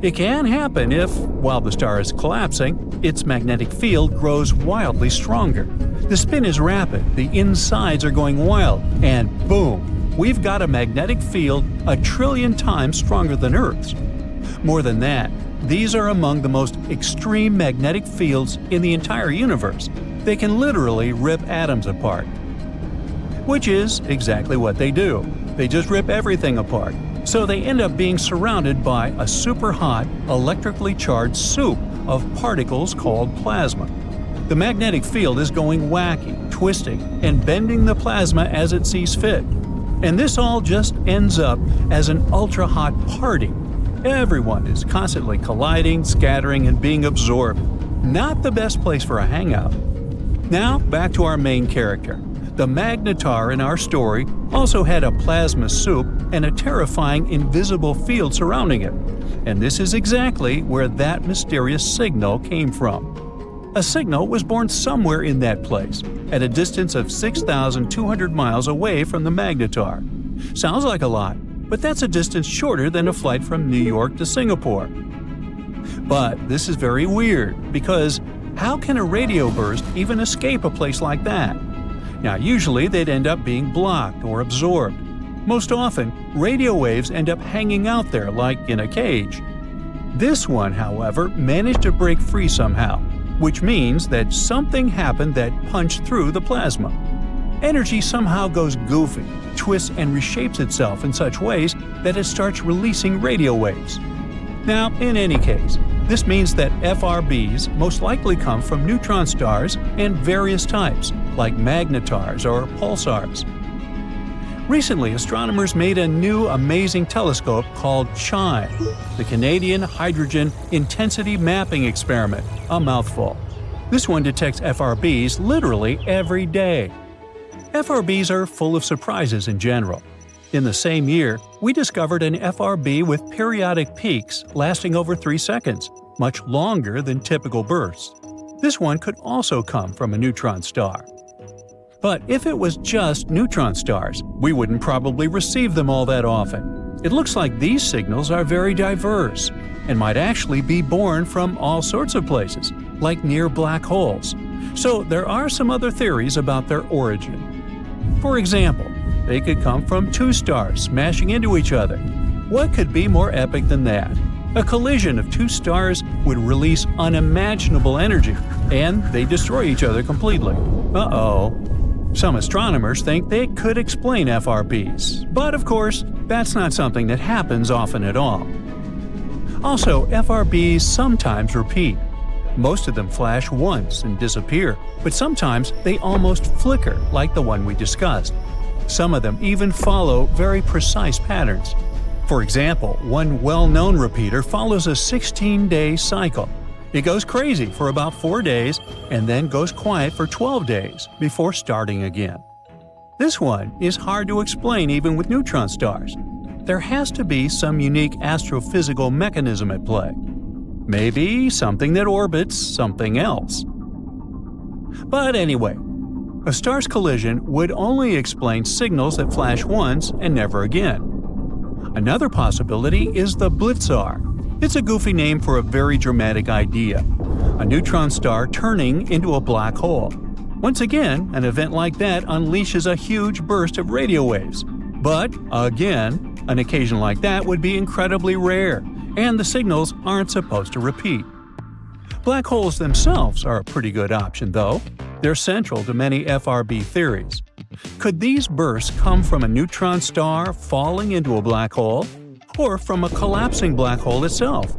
It can happen if, while the star is collapsing, its magnetic field grows wildly stronger. The spin is rapid, the insides are going wild, and boom, we've got a magnetic field 1 trillion times stronger than Earth's. More than that, these are among the most extreme magnetic fields in the entire universe. They can literally rip atoms apart. Which is exactly what they do. They just rip everything apart. So they end up being surrounded by a super hot, electrically charged soup of particles called plasma. The magnetic field is going wacky, twisting, and bending the plasma as it sees fit. And this all just ends up as an ultra-hot party. Everyone is constantly colliding, scattering, and being absorbed. Not the best place for a hangout. Now, back to our main character. The magnetar in our story also had a plasma soup and a terrifying invisible field surrounding it. And this is exactly where that mysterious signal came from. A signal was born somewhere in that place, at a distance of 6,200 miles away from the magnetar. Sounds like a lot, but that's a distance shorter than a flight from New York to Singapore. But this is very weird, because how can a radio burst even escape a place like that? Now, usually they'd end up being blocked or absorbed. Most often, radio waves end up hanging out there like in a cage. This one, however, managed to break free somehow, which means that something happened that punched through the plasma. Energy somehow goes goofy, twists and reshapes itself in such ways that it starts releasing radio waves. Now, in any case, this means that FRBs most likely come from neutron stars and various types, like magnetars or pulsars. Recently, astronomers made a new amazing telescope called CHIME, the Canadian Hydrogen Intensity Mapping Experiment, a mouthful. This one detects FRBs literally every day. FRBs are full of surprises in general. In the same year, we discovered an FRB with periodic peaks lasting over 3 seconds, much longer than typical bursts. This one could also come from a neutron star. But if it was just neutron stars, we wouldn't probably receive them all that often. It looks like these signals are very diverse and might actually be born from all sorts of places, like near black holes. So there are some other theories about their origin. For example, they could come from 2 stars smashing into each other. What could be more epic than that? A collision of 2 stars would release unimaginable energy, and they destroy each other completely. Uh-oh. Some astronomers think they could explain FRBs, but of course, that's not something that happens often at all. Also, FRBs sometimes repeat. Most of them flash once and disappear, but sometimes they almost flicker like the one we discussed. Some of them even follow very precise patterns. For example, one well-known repeater follows a 16-day cycle. It goes crazy for about 4 days and then goes quiet for 12 days before starting again. This one is hard to explain even with neutron stars. There has to be some unique astrophysical mechanism at play. Maybe something that orbits something else. But anyway, a star's collision would only explain signals that flash once and never again. Another possibility is the blitzar. It's a goofy name for a very dramatic idea. A neutron star turning into a black hole. Once again, an event like that unleashes a huge burst of radio waves. But, again, an occasion like that would be incredibly rare, and the signals aren't supposed to repeat. Black holes themselves are a pretty good option, though. They're central to many FRB theories. Could these bursts come from a neutron star falling into a black hole? Or from a collapsing black hole itself?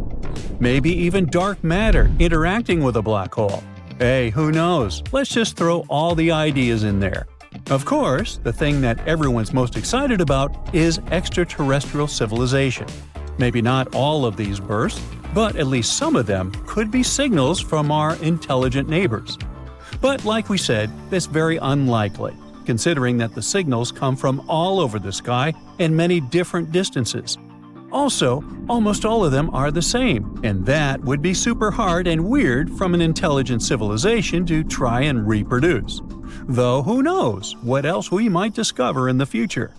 Maybe even dark matter interacting with a black hole? Hey, who knows? Let's just throw all the ideas in there. Of course, the thing that everyone's most excited about is extraterrestrial civilization. Maybe not all of these bursts, but at least some of them could be signals from our intelligent neighbors. But like we said, that's very unlikely, considering that the signals come from all over the sky and many different distances. Also, almost all of them are the same, and that would be super hard and weird from an intelligent civilization to try and reproduce. Though who knows what else we might discover in the future.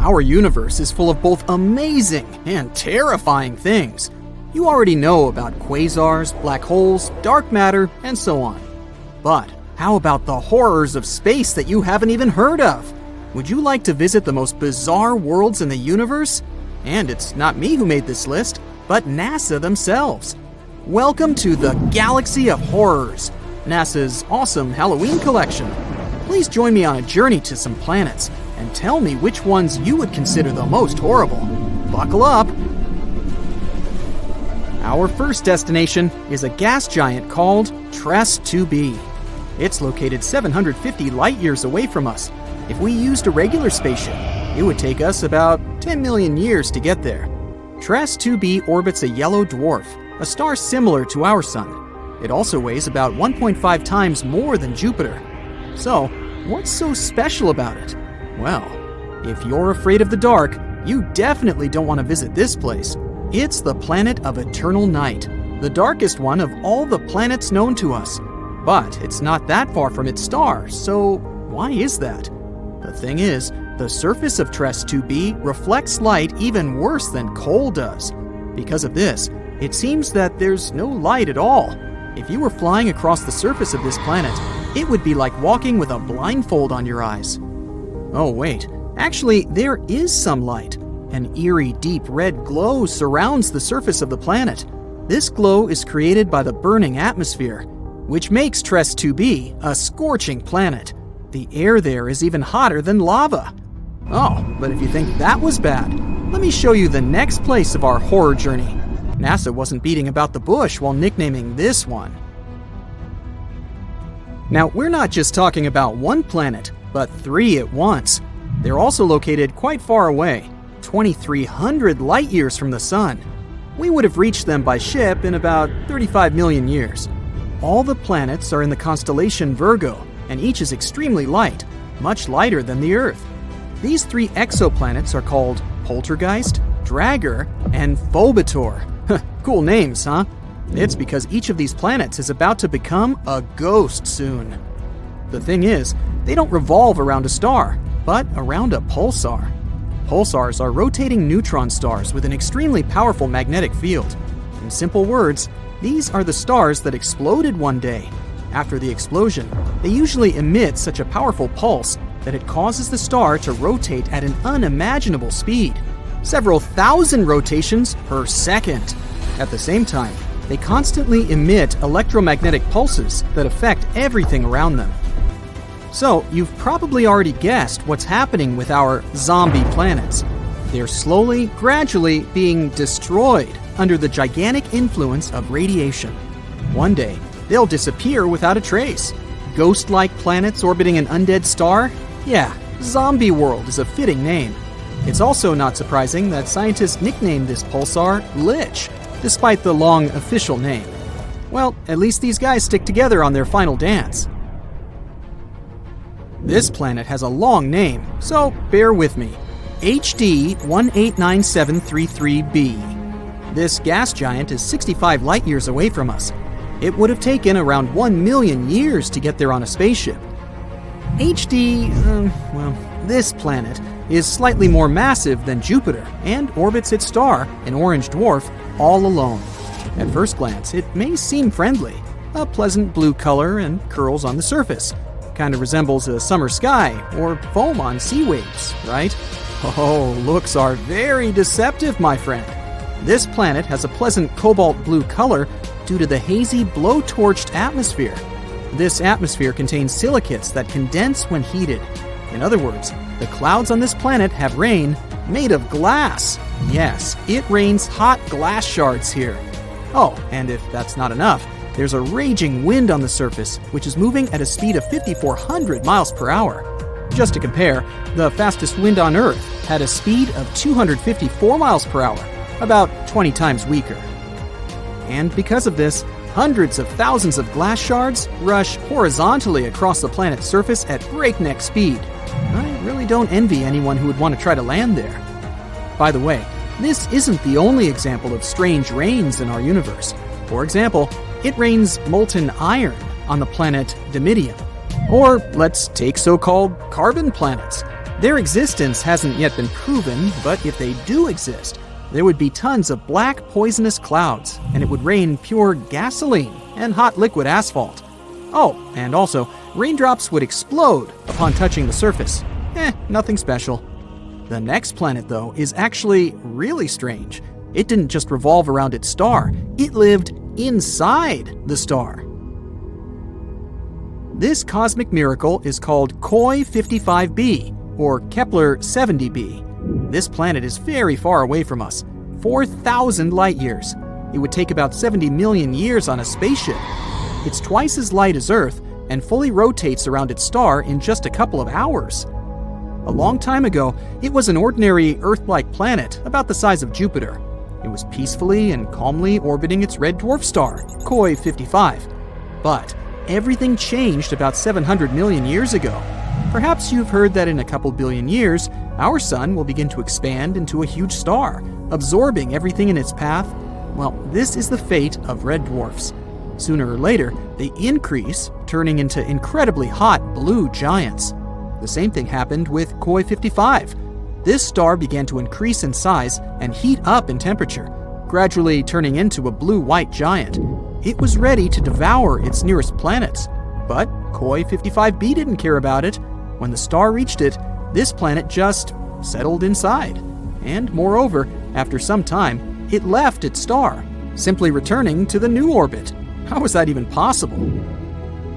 Our universe is full of both amazing and terrifying things. You already know about quasars, black holes, dark matter, and so on. But how about the horrors of space that you haven't even heard of? Would you like to visit the most bizarre worlds in the universe? And it's not me who made this list, but NASA themselves. Welcome to the Galaxy of Horrors, NASA's awesome Halloween collection. Please join me on a journey to some planets and tell me which ones you would consider the most horrible. Buckle up. Our first destination is a gas giant called TRES 2b. It's located 750 light years away from us. If we used a regular spaceship, it would take us about 10 million years to get there. TRES 2b orbits a yellow dwarf, a star similar to our Sun. It also weighs about 1.5 times more than Jupiter. So, what's so special about it? Well, if you're afraid of the dark, you definitely don't want to visit this place. It's the planet of eternal night, the darkest one of all the planets known to us. But it's not that far from its star, so why is that? The thing is, the surface of TRES 2b reflects light even worse than coal does. Because of this, it seems that there's no light at all. If you were flying across the surface of this planet, it would be like walking with a blindfold on your eyes. Oh wait, actually there is some light. An eerie deep red glow surrounds the surface of the planet. This glow is created by the burning atmosphere, which makes TRES 2b a scorching planet. The air there is even hotter than lava. Oh, but if you think that was bad, let me show you the next place of our horror journey. NASA wasn't beating about the bush while nicknaming this one. Now, we're not just talking about one planet, but 3 at once. They're also located quite far away, 2,300 light years from the Sun. We would have reached them by ship in about 35 million years. All the planets are in the constellation Virgo, and each is extremely light, much lighter than the Earth. These 3 exoplanets are called Poltergeist, Dragger, and Phobator. Cool names, huh? It's because each of these planets is about to become a ghost soon. The thing is, they don't revolve around a star, but around a pulsar. Pulsars are rotating neutron stars with an extremely powerful magnetic field. In simple words, these are the stars that exploded one day. After the explosion, they usually emit such a powerful pulse that it causes the star to rotate at an unimaginable speed, several thousand rotations per second. At the same time, they constantly emit electromagnetic pulses that affect everything around them. So, you've probably already guessed what's happening with our zombie planets. They're slowly, gradually being destroyed under the gigantic influence of radiation. One day, they'll disappear without a trace. Ghost-like planets orbiting an undead star? Yeah, Zombie World is a fitting name. It's also not surprising that scientists nicknamed this pulsar Lich, despite the long official name. Well, at least these guys stick together on their final dance. This planet has a long name, so bear with me. HD 189733b. This gas giant is 65 light years away from us. It would have taken around 1 million years to get there on a spaceship. This planet is slightly more massive than Jupiter and orbits its star, an orange dwarf, all alone. At first glance, it may seem friendly. A pleasant blue color and curls on the surface. Kind of resembles a summer sky or foam on sea waves, right? Oh, looks are very deceptive, my friend. This planet has a pleasant cobalt blue color due to the hazy blowtorched atmosphere. This atmosphere contains silicates that condense when heated. In other words, the clouds on this planet have rain made of glass. Yes, it rains hot glass shards here. Oh, and if that's not enough, there's a raging wind on the surface, which is moving at a speed of 5,400 miles per hour. Just to compare, the fastest wind on Earth had a speed of 254 miles per hour, about 20 times weaker. And because of this, hundreds of thousands of glass shards rush horizontally across the planet's surface at breakneck speed. I really don't envy anyone who would want to try to land there. By the way, this isn't the only example of strange rains in our universe. For example, it rains molten iron on the planet Dimidium. Or let's take so-called carbon planets. Their existence hasn't yet been proven, but if they do exist, there would be tons of black, poisonous clouds, and it would rain pure gasoline and hot liquid asphalt. Oh, and also, raindrops would explode upon touching the surface. Nothing special. The next planet, though, is actually really strange. It didn't just revolve around its star, it lived inside the star. This cosmic miracle is called KOI 55b, or Kepler 70b. This planet is very far away from us, 4,000 light years. It would take about 70 million years on a spaceship. It's twice as light as Earth and fully rotates around its star in just a couple of hours. A long time ago, it was an ordinary Earth-like planet about the size of Jupiter. It was peacefully and calmly orbiting its red dwarf star, KOI 55. But everything changed about 700 million years ago. Perhaps you've heard that in a couple billion years, our sun will begin to expand into a huge star, absorbing everything in its path. Well, this is the fate of red dwarfs. Sooner or later, they increase, turning into incredibly hot blue giants. The same thing happened with KOI 55. This star began to increase in size and heat up in temperature, gradually turning into a blue-white giant. It was ready to devour its nearest planets. But KOI 55b didn't care about it. When the star reached it, this planet just settled inside. And moreover, after some time, it left its star, simply returning to the new orbit. How was that even possible?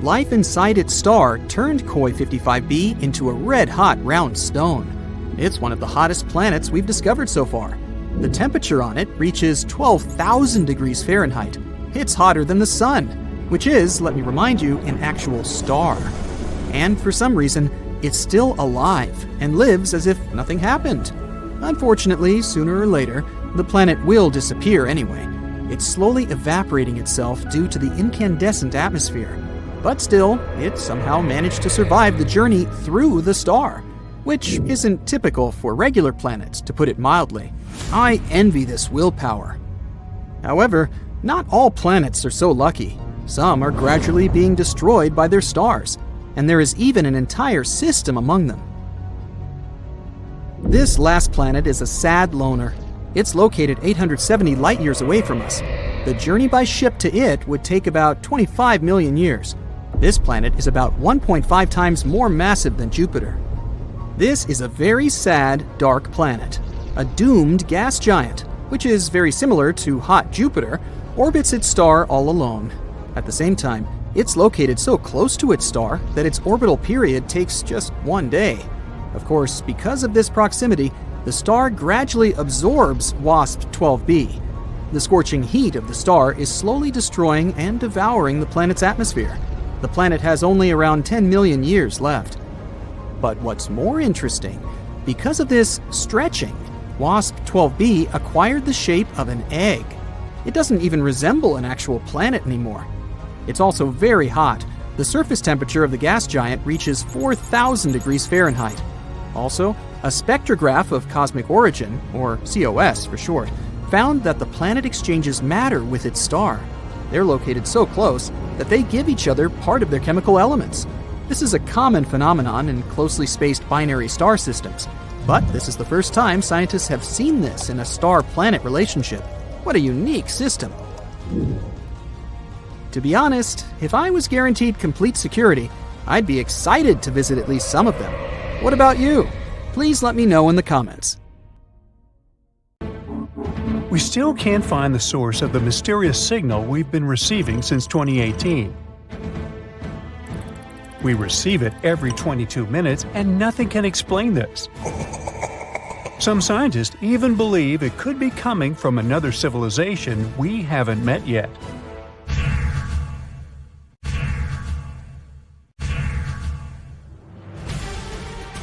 Life inside its star turned KOI 55b into a red-hot round stone. It's one of the hottest planets we've discovered so far. The temperature on it reaches 12,000 degrees Fahrenheit. It's hotter than the sun, which is, let me remind you, an actual star. And for some reason, it's still alive and lives as if nothing happened. Unfortunately, sooner or later, the planet will disappear anyway. It's slowly evaporating itself due to the incandescent atmosphere. But still, it somehow managed to survive the journey through the star, which isn't typical for regular planets, to put it mildly. I envy this willpower. However, not all planets are so lucky. Some are gradually being destroyed by their stars, and there is even an entire system among them. This last planet is a sad loner. It's located 870 light-years away from us. The journey by ship to it would take about 25 million years. This planet is about 1.5 times more massive than Jupiter. This is a very sad, dark planet. A doomed gas giant, which is very similar to hot Jupiter, orbits its star all alone. At the same time, it's located so close to its star that its orbital period takes just 1 day. Of course, because of this proximity, the star gradually absorbs WASP-12b. The scorching heat of the star is slowly destroying and devouring the planet's atmosphere. The planet has only around 10 million years left. But what's more interesting, because of this stretching, WASP-12b acquired the shape of an egg. It doesn't even resemble an actual planet anymore. It's also very hot. The surface temperature of the gas giant reaches 4,000 degrees Fahrenheit. Also, a spectrograph of cosmic origin, or COS for short, found that the planet exchanges matter with its star. They're located so close that they give each other part of their chemical elements. This is a common phenomenon in closely spaced binary star systems, but this is the first time scientists have seen this in a star-planet relationship. What a unique system. To be honest, if I was guaranteed complete security, I'd be excited to visit at least some of them. What about you? Please let me know in the comments. We still can't find the source of the mysterious signal we've been receiving since 2018. We receive it every 22 minutes, and nothing can explain this. Some scientists even believe it could be coming from another civilization we haven't met yet.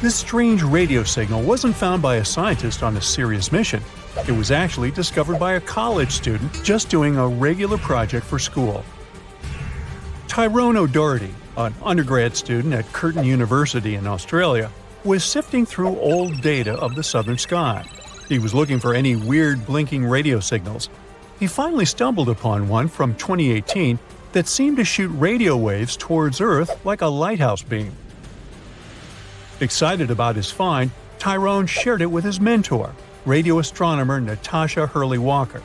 This strange radio signal wasn't found by a scientist on a serious mission. It was actually discovered by a college student just doing a regular project for school. Tyrone O'Doherty, an undergrad student at Curtin University in Australia, was sifting through old data of the southern sky. He was looking for any weird blinking radio signals. He finally stumbled upon one from 2018 that seemed to shoot radio waves towards Earth like a lighthouse beam. Excited about his find, Tyrone shared it with his mentor, radio astronomer Natasha Hurley-Walker.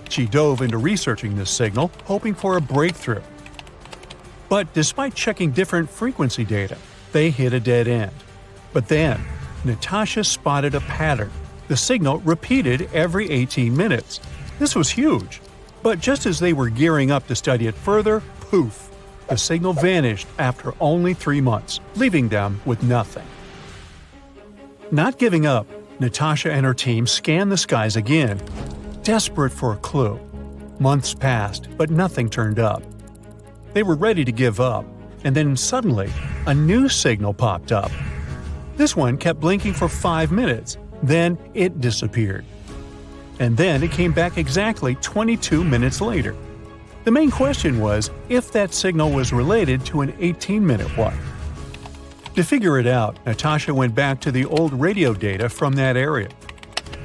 She dove into researching this signal, hoping for a breakthrough. But despite checking different frequency data, they hit a dead end. But then, Natasha spotted a pattern. The signal repeated every 18 minutes. This was huge. But just as they were gearing up to study it further, poof! The signal vanished after only 3 months, leaving them with nothing. Not giving up, Natasha and her team scanned the skies again, desperate for a clue. Months passed, but nothing turned up. They were ready to give up, and then suddenly, a new signal popped up. This one kept blinking for 5 minutes, then it disappeared. And then it came back exactly 22 minutes later. The main question was if that signal was related to an 18-minute one. To figure it out, Natasha went back to the old radio data from that area.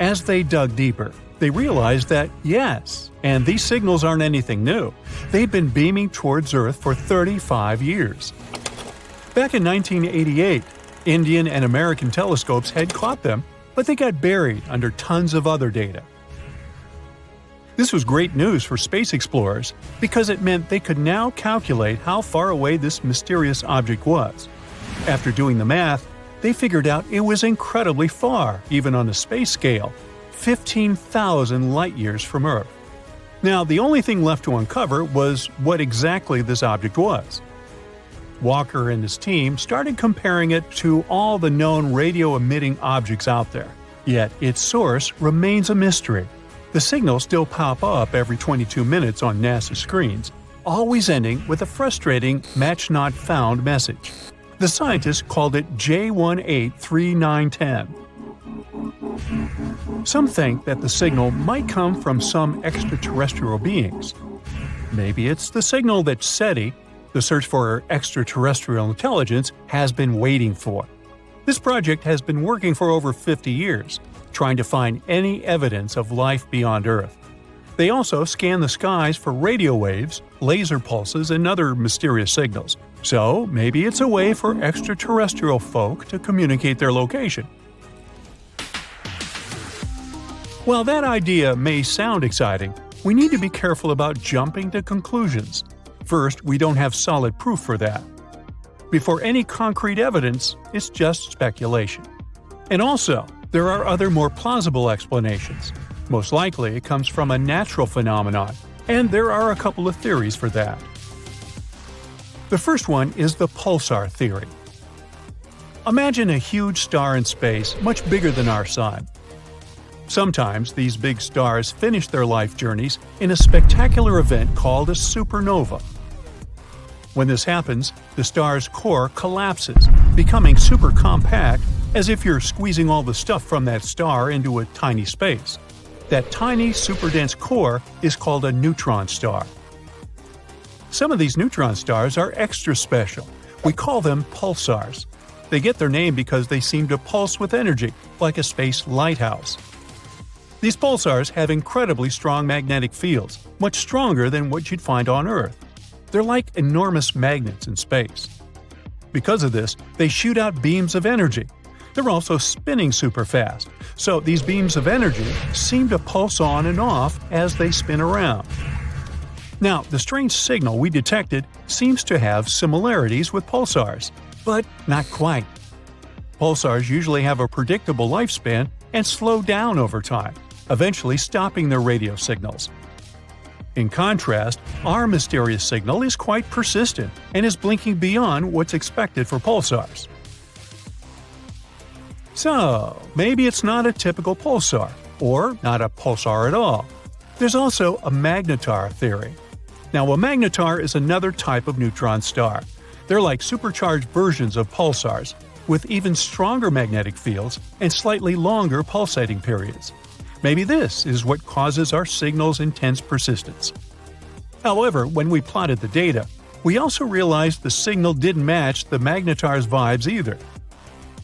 As they dug deeper, they realized that, yes, and these signals aren't anything new. They'd been beaming towards Earth for 35 years. Back in 1988, Indian and American telescopes had caught them, but they got buried under tons of other data. This was great news for space explorers because it meant they could now calculate how far away this mysterious object was. After doing the math, they figured out it was incredibly far, even on a space scale, 15,000 light-years from Earth. Now, the only thing left to uncover was what exactly this object was. Walker and his team started comparing it to all the known radio-emitting objects out there. Yet its source remains a mystery. The signals still pop up every 22 minutes on NASA screens, always ending with a frustrating "match not found" message. The scientists called it J183910. Some think that the signal might come from some extraterrestrial beings. Maybe it's the signal that SETI, the search for extraterrestrial intelligence, has been waiting for. This project has been working for over 50 years, trying to find any evidence of life beyond Earth. They also scan the skies for radio waves, laser pulses, and other mysterious signals. So maybe it's a way for extraterrestrial folk to communicate their location. While that idea may sound exciting, we need to be careful about jumping to conclusions. First, we don't have solid proof for that. Before any concrete evidence, it's just speculation. And also, there are other more plausible explanations. Most likely it comes from a natural phenomenon, and there are a couple of theories for that. The first one is the pulsar theory. Imagine a huge star in space much bigger than our Sun. Sometimes these big stars finish their life journeys in a spectacular event called a supernova. When this happens, the star's core collapses, becoming super compact, as if you're squeezing all the stuff from that star into a tiny space. That tiny, superdense core is called a neutron star. Some of these neutron stars are extra special. We call them pulsars. They get their name because they seem to pulse with energy, like a space lighthouse. These pulsars have incredibly strong magnetic fields, much stronger than what you'd find on Earth. They're like enormous magnets in space. Because of this, they shoot out beams of energy. They're also spinning super fast, so these beams of energy seem to pulse on and off as they spin around. Now, the strange signal we detected seems to have similarities with pulsars, but not quite. Pulsars usually have a predictable lifespan and slow down over time, eventually stopping their radio signals. In contrast, our mysterious signal is quite persistent and is blinking beyond what's expected for pulsars. So, maybe it's not a typical pulsar, or not a pulsar at all. There's also a magnetar theory. Now, a magnetar is another type of neutron star. They're like supercharged versions of pulsars, with even stronger magnetic fields and slightly longer pulsating periods. Maybe this is what causes our signal's intense persistence. However, when we plotted the data, we also realized the signal didn't match the magnetar's vibes either.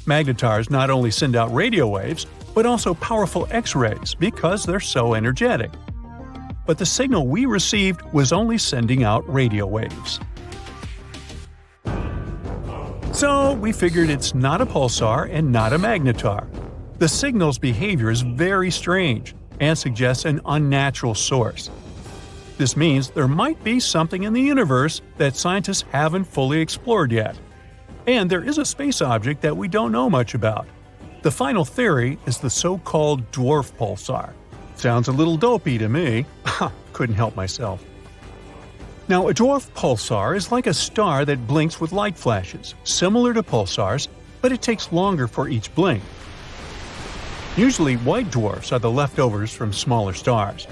Magnetars not only send out radio waves, but also powerful X-rays because they're so energetic. But the signal we received was only sending out radio waves. So we figured it's not a pulsar and not a magnetar. The signal's behavior is very strange and suggests an unnatural source. This means there might be something in the universe that scientists haven't fully explored yet. And there is a space object that we don't know much about. The final theory is the so-called dwarf pulsar. Sounds a little dopey to me. Couldn't help myself. Now, a dwarf pulsar is like a star that blinks with light flashes, similar to pulsars, but it takes longer for each blink. Usually, white dwarfs are the leftovers from smaller stars.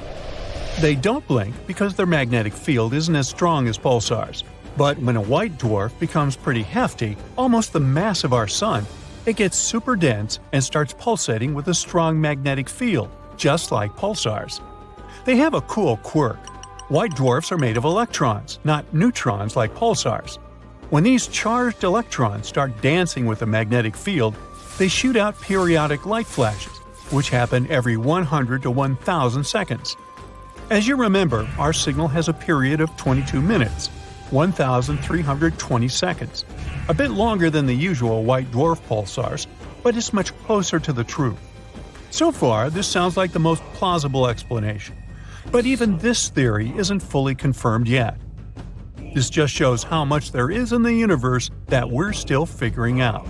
They don't blink because their magnetic field isn't as strong as pulsars. But when a white dwarf becomes pretty hefty, almost the mass of our Sun, it gets super dense and starts pulsating with a strong magnetic field, just like pulsars. They have a cool quirk. White dwarfs are made of electrons, not neutrons like pulsars. When these charged electrons start dancing with the magnetic field, they shoot out periodic light flashes, which happen every 100 to 1,000 seconds. As you remember, our signal has a period of 22 minutes, 1,320 seconds. A bit longer than the usual white dwarf pulsars, but it's much closer to the truth. So far, this sounds like the most plausible explanation. But even this theory isn't fully confirmed yet. This just shows how much there is in the universe that we're still figuring out.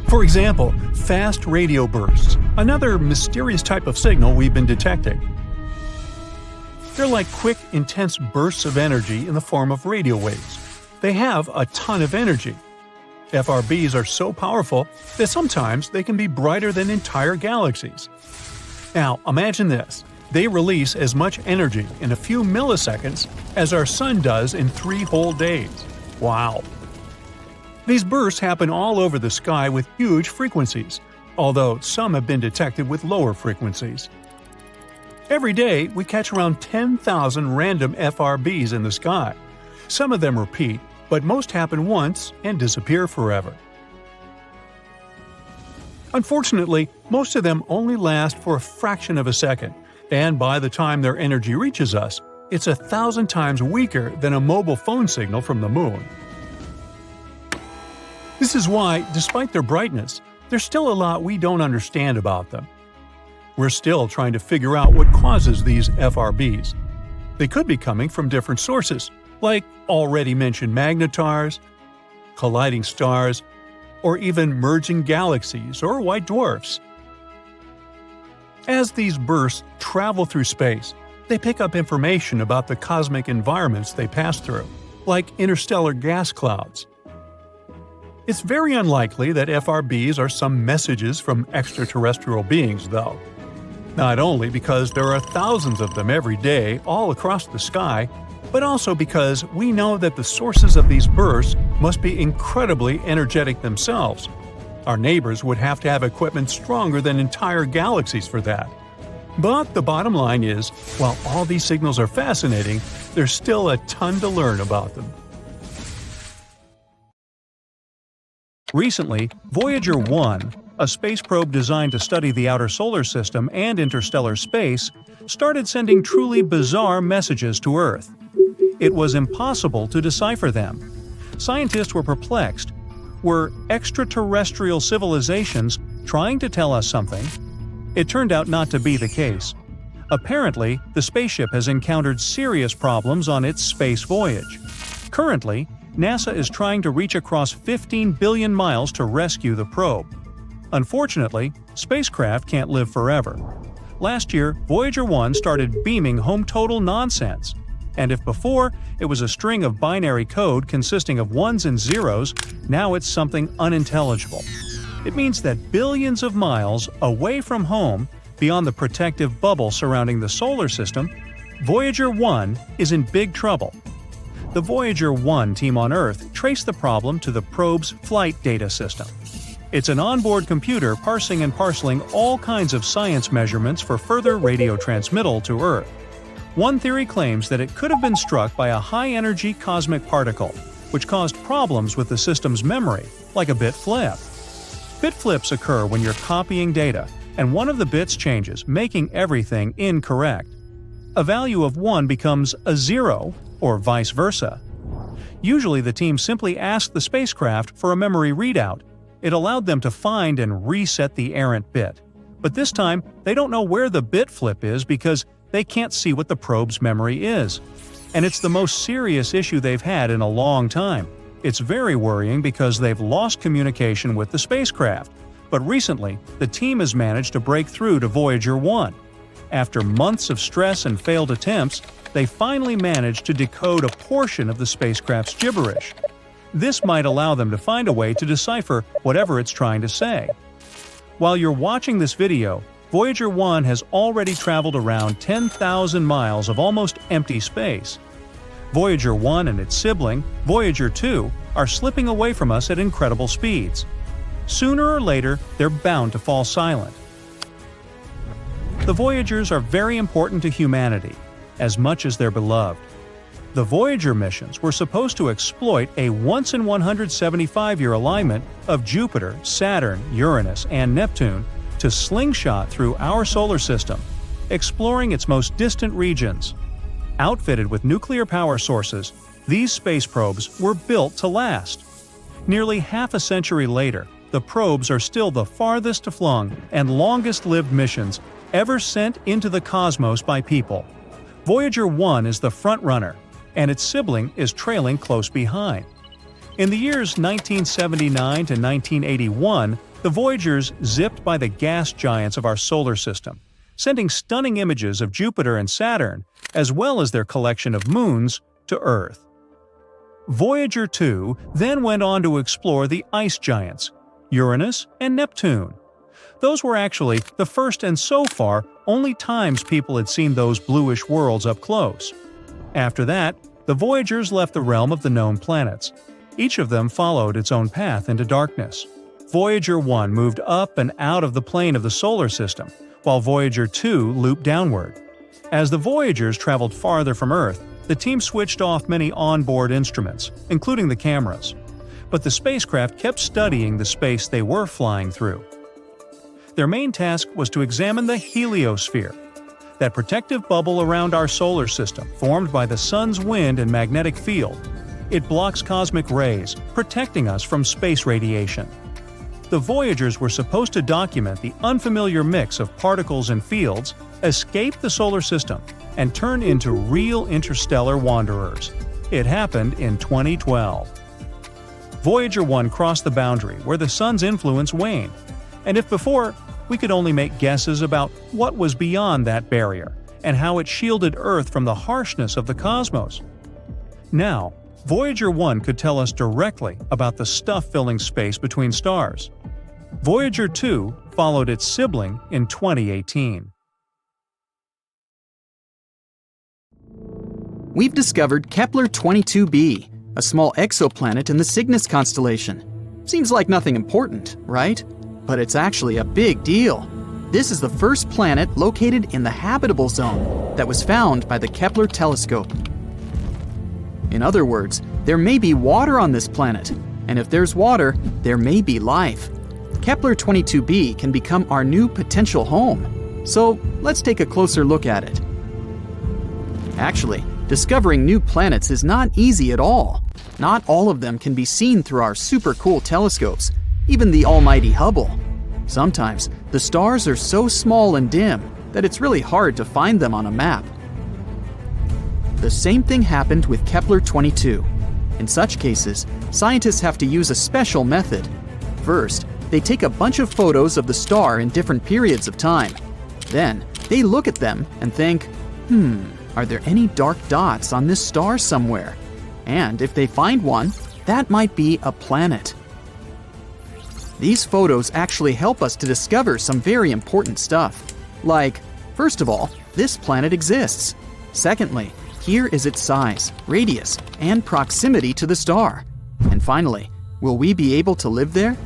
For example, fast radio bursts, another mysterious type of signal we've been detecting. They're like quick, intense bursts of energy in the form of radio waves. They have a ton of energy. FRBs are so powerful that sometimes they can be brighter than entire galaxies. Now, imagine this. They release as much energy in a few milliseconds as our Sun does in 3 whole days. Wow! These bursts happen all over the sky with huge frequencies, although some have been detected with lower frequencies. Every day, we catch around 10,000 random FRBs in the sky. Some of them repeat, but most happen once and disappear forever. Unfortunately, most of them only last for a fraction of a second, and by the time their energy reaches us, it's 1,000 times weaker than a mobile phone signal from the moon. This is why, despite their brightness, there's still a lot we don't understand about them. We're still trying to figure out what causes these FRBs. They could be coming from different sources, like already mentioned magnetars, colliding stars, or even merging galaxies or white dwarfs. As these bursts travel through space, they pick up information about the cosmic environments they pass through, like interstellar gas clouds. It's very unlikely that FRBs are some messages from extraterrestrial beings, though. Not only because there are thousands of them every day all across the sky, but also because we know that the sources of these bursts must be incredibly energetic themselves. Our neighbors would have to have equipment stronger than entire galaxies for that. But the bottom line is, while all these signals are fascinating, there's still a ton to learn about them. Recently, Voyager 1, a space probe designed to study the outer solar system and interstellar space, started sending truly bizarre messages to Earth. It was impossible to decipher them. Scientists were perplexed. Were extraterrestrial civilizations trying to tell us something? It turned out not to be the case. Apparently, the spaceship has encountered serious problems on its space voyage. Currently, NASA is trying to reach across 15 billion miles to rescue the probe. Unfortunately, spacecraft can't live forever. Last year, Voyager 1 started beaming home total nonsense. And if before it was a string of binary code consisting of ones and zeros, now it's something unintelligible. It means that billions of miles away from home, beyond the protective bubble surrounding the solar system, Voyager 1 is in big trouble. The Voyager 1 team on Earth traced the problem to the probe's flight data system. It's an onboard computer parsing and parceling all kinds of science measurements for further radio transmittal to Earth. One theory claims that it could have been struck by a high-energy cosmic particle, which caused problems with the system's memory, like a bit flip. Bit flips occur when you're copying data, and one of the bits changes, making everything incorrect. A value of 1 becomes a 0, or vice versa. Usually the team simply asked the spacecraft for a memory readout. It allowed them to find and reset the errant bit. But this time, they don't know where the bit flip is because they can't see what the probe's memory is. And it's the most serious issue they've had in a long time. It's very worrying because they've lost communication with the spacecraft. But recently, the team has managed to break through to Voyager 1. After months of stress and failed attempts, they finally managed to decode a portion of the spacecraft's gibberish. This might allow them to find a way to decipher whatever it's trying to say. While you're watching this video, Voyager 1 has already traveled around 10,000 miles of almost empty space. Voyager 1 and its sibling, Voyager 2, are slipping away from us at incredible speeds. Sooner or later, they're bound to fall silent. The Voyagers are very important to humanity, as much as they're beloved. The Voyager missions were supposed to exploit a once-in-175-year alignment of Jupiter, Saturn, Uranus, and Neptune to slingshot through our solar system, exploring its most distant regions. Outfitted with nuclear power sources, these space probes were built to last. Nearly half a century later, the probes are still the farthest flung and longest-lived missions ever sent into the cosmos by people. Voyager 1 is the front-runner, and its sibling is trailing close behind. In the years 1979 to 1981, the Voyagers zipped by the gas giants of our solar system, sending stunning images of Jupiter and Saturn, as well as their collection of moons, to Earth. Voyager 2 then went on to explore the ice giants, Uranus and Neptune. Those were actually the first and so far only times people had seen those bluish worlds up close. After that, the Voyagers left the realm of the known planets. Each of them followed its own path into darkness. Voyager 1 moved up and out of the plane of the solar system, while Voyager 2 looped downward. As the Voyagers traveled farther from Earth, the team switched off many onboard instruments, including the cameras. But the spacecraft kept studying the space they were flying through. Their main task was to examine the heliosphere, that protective bubble around our solar system formed by the sun's wind and magnetic field. It blocks cosmic rays, protecting us from space radiation. The Voyagers were supposed to document the unfamiliar mix of particles and fields, escape the solar system, and turn into real interstellar wanderers. It happened in 2012. Voyager 1 crossed the boundary where the sun's influence waned, and if before we could only make guesses about what was beyond that barrier and how it shielded Earth from the harshness of the cosmos, now Voyager 1 could tell us directly about the stuff filling space between stars. Voyager 2 followed its sibling in 2018. We've discovered Kepler 22b, a small exoplanet in the Cygnus constellation. Seems like nothing important, right? But it's actually a big deal. This is the first planet located in the habitable zone that was found by the Kepler telescope. In other words, there may be water on this planet, and if there's water, there may be life. Kepler 22b can become our new potential home. So let's take a closer look at it. Actually, discovering new planets is not easy at all. Not all of them can be seen through our super cool telescopes, even the almighty Hubble. Sometimes, the stars are so small and dim that it's really hard to find them on a map. The same thing happened with Kepler 22. In such cases, scientists have to use a special method. First, they take a bunch of photos of the star in different periods of time. Then, they look at them and think, are there any dark dots on this star somewhere? And if they find one, that might be a planet. These photos actually help us to discover some very important stuff. Like, first of all, this planet exists. Secondly, here is its size, radius, and proximity to the star. And finally, will we be able to live there?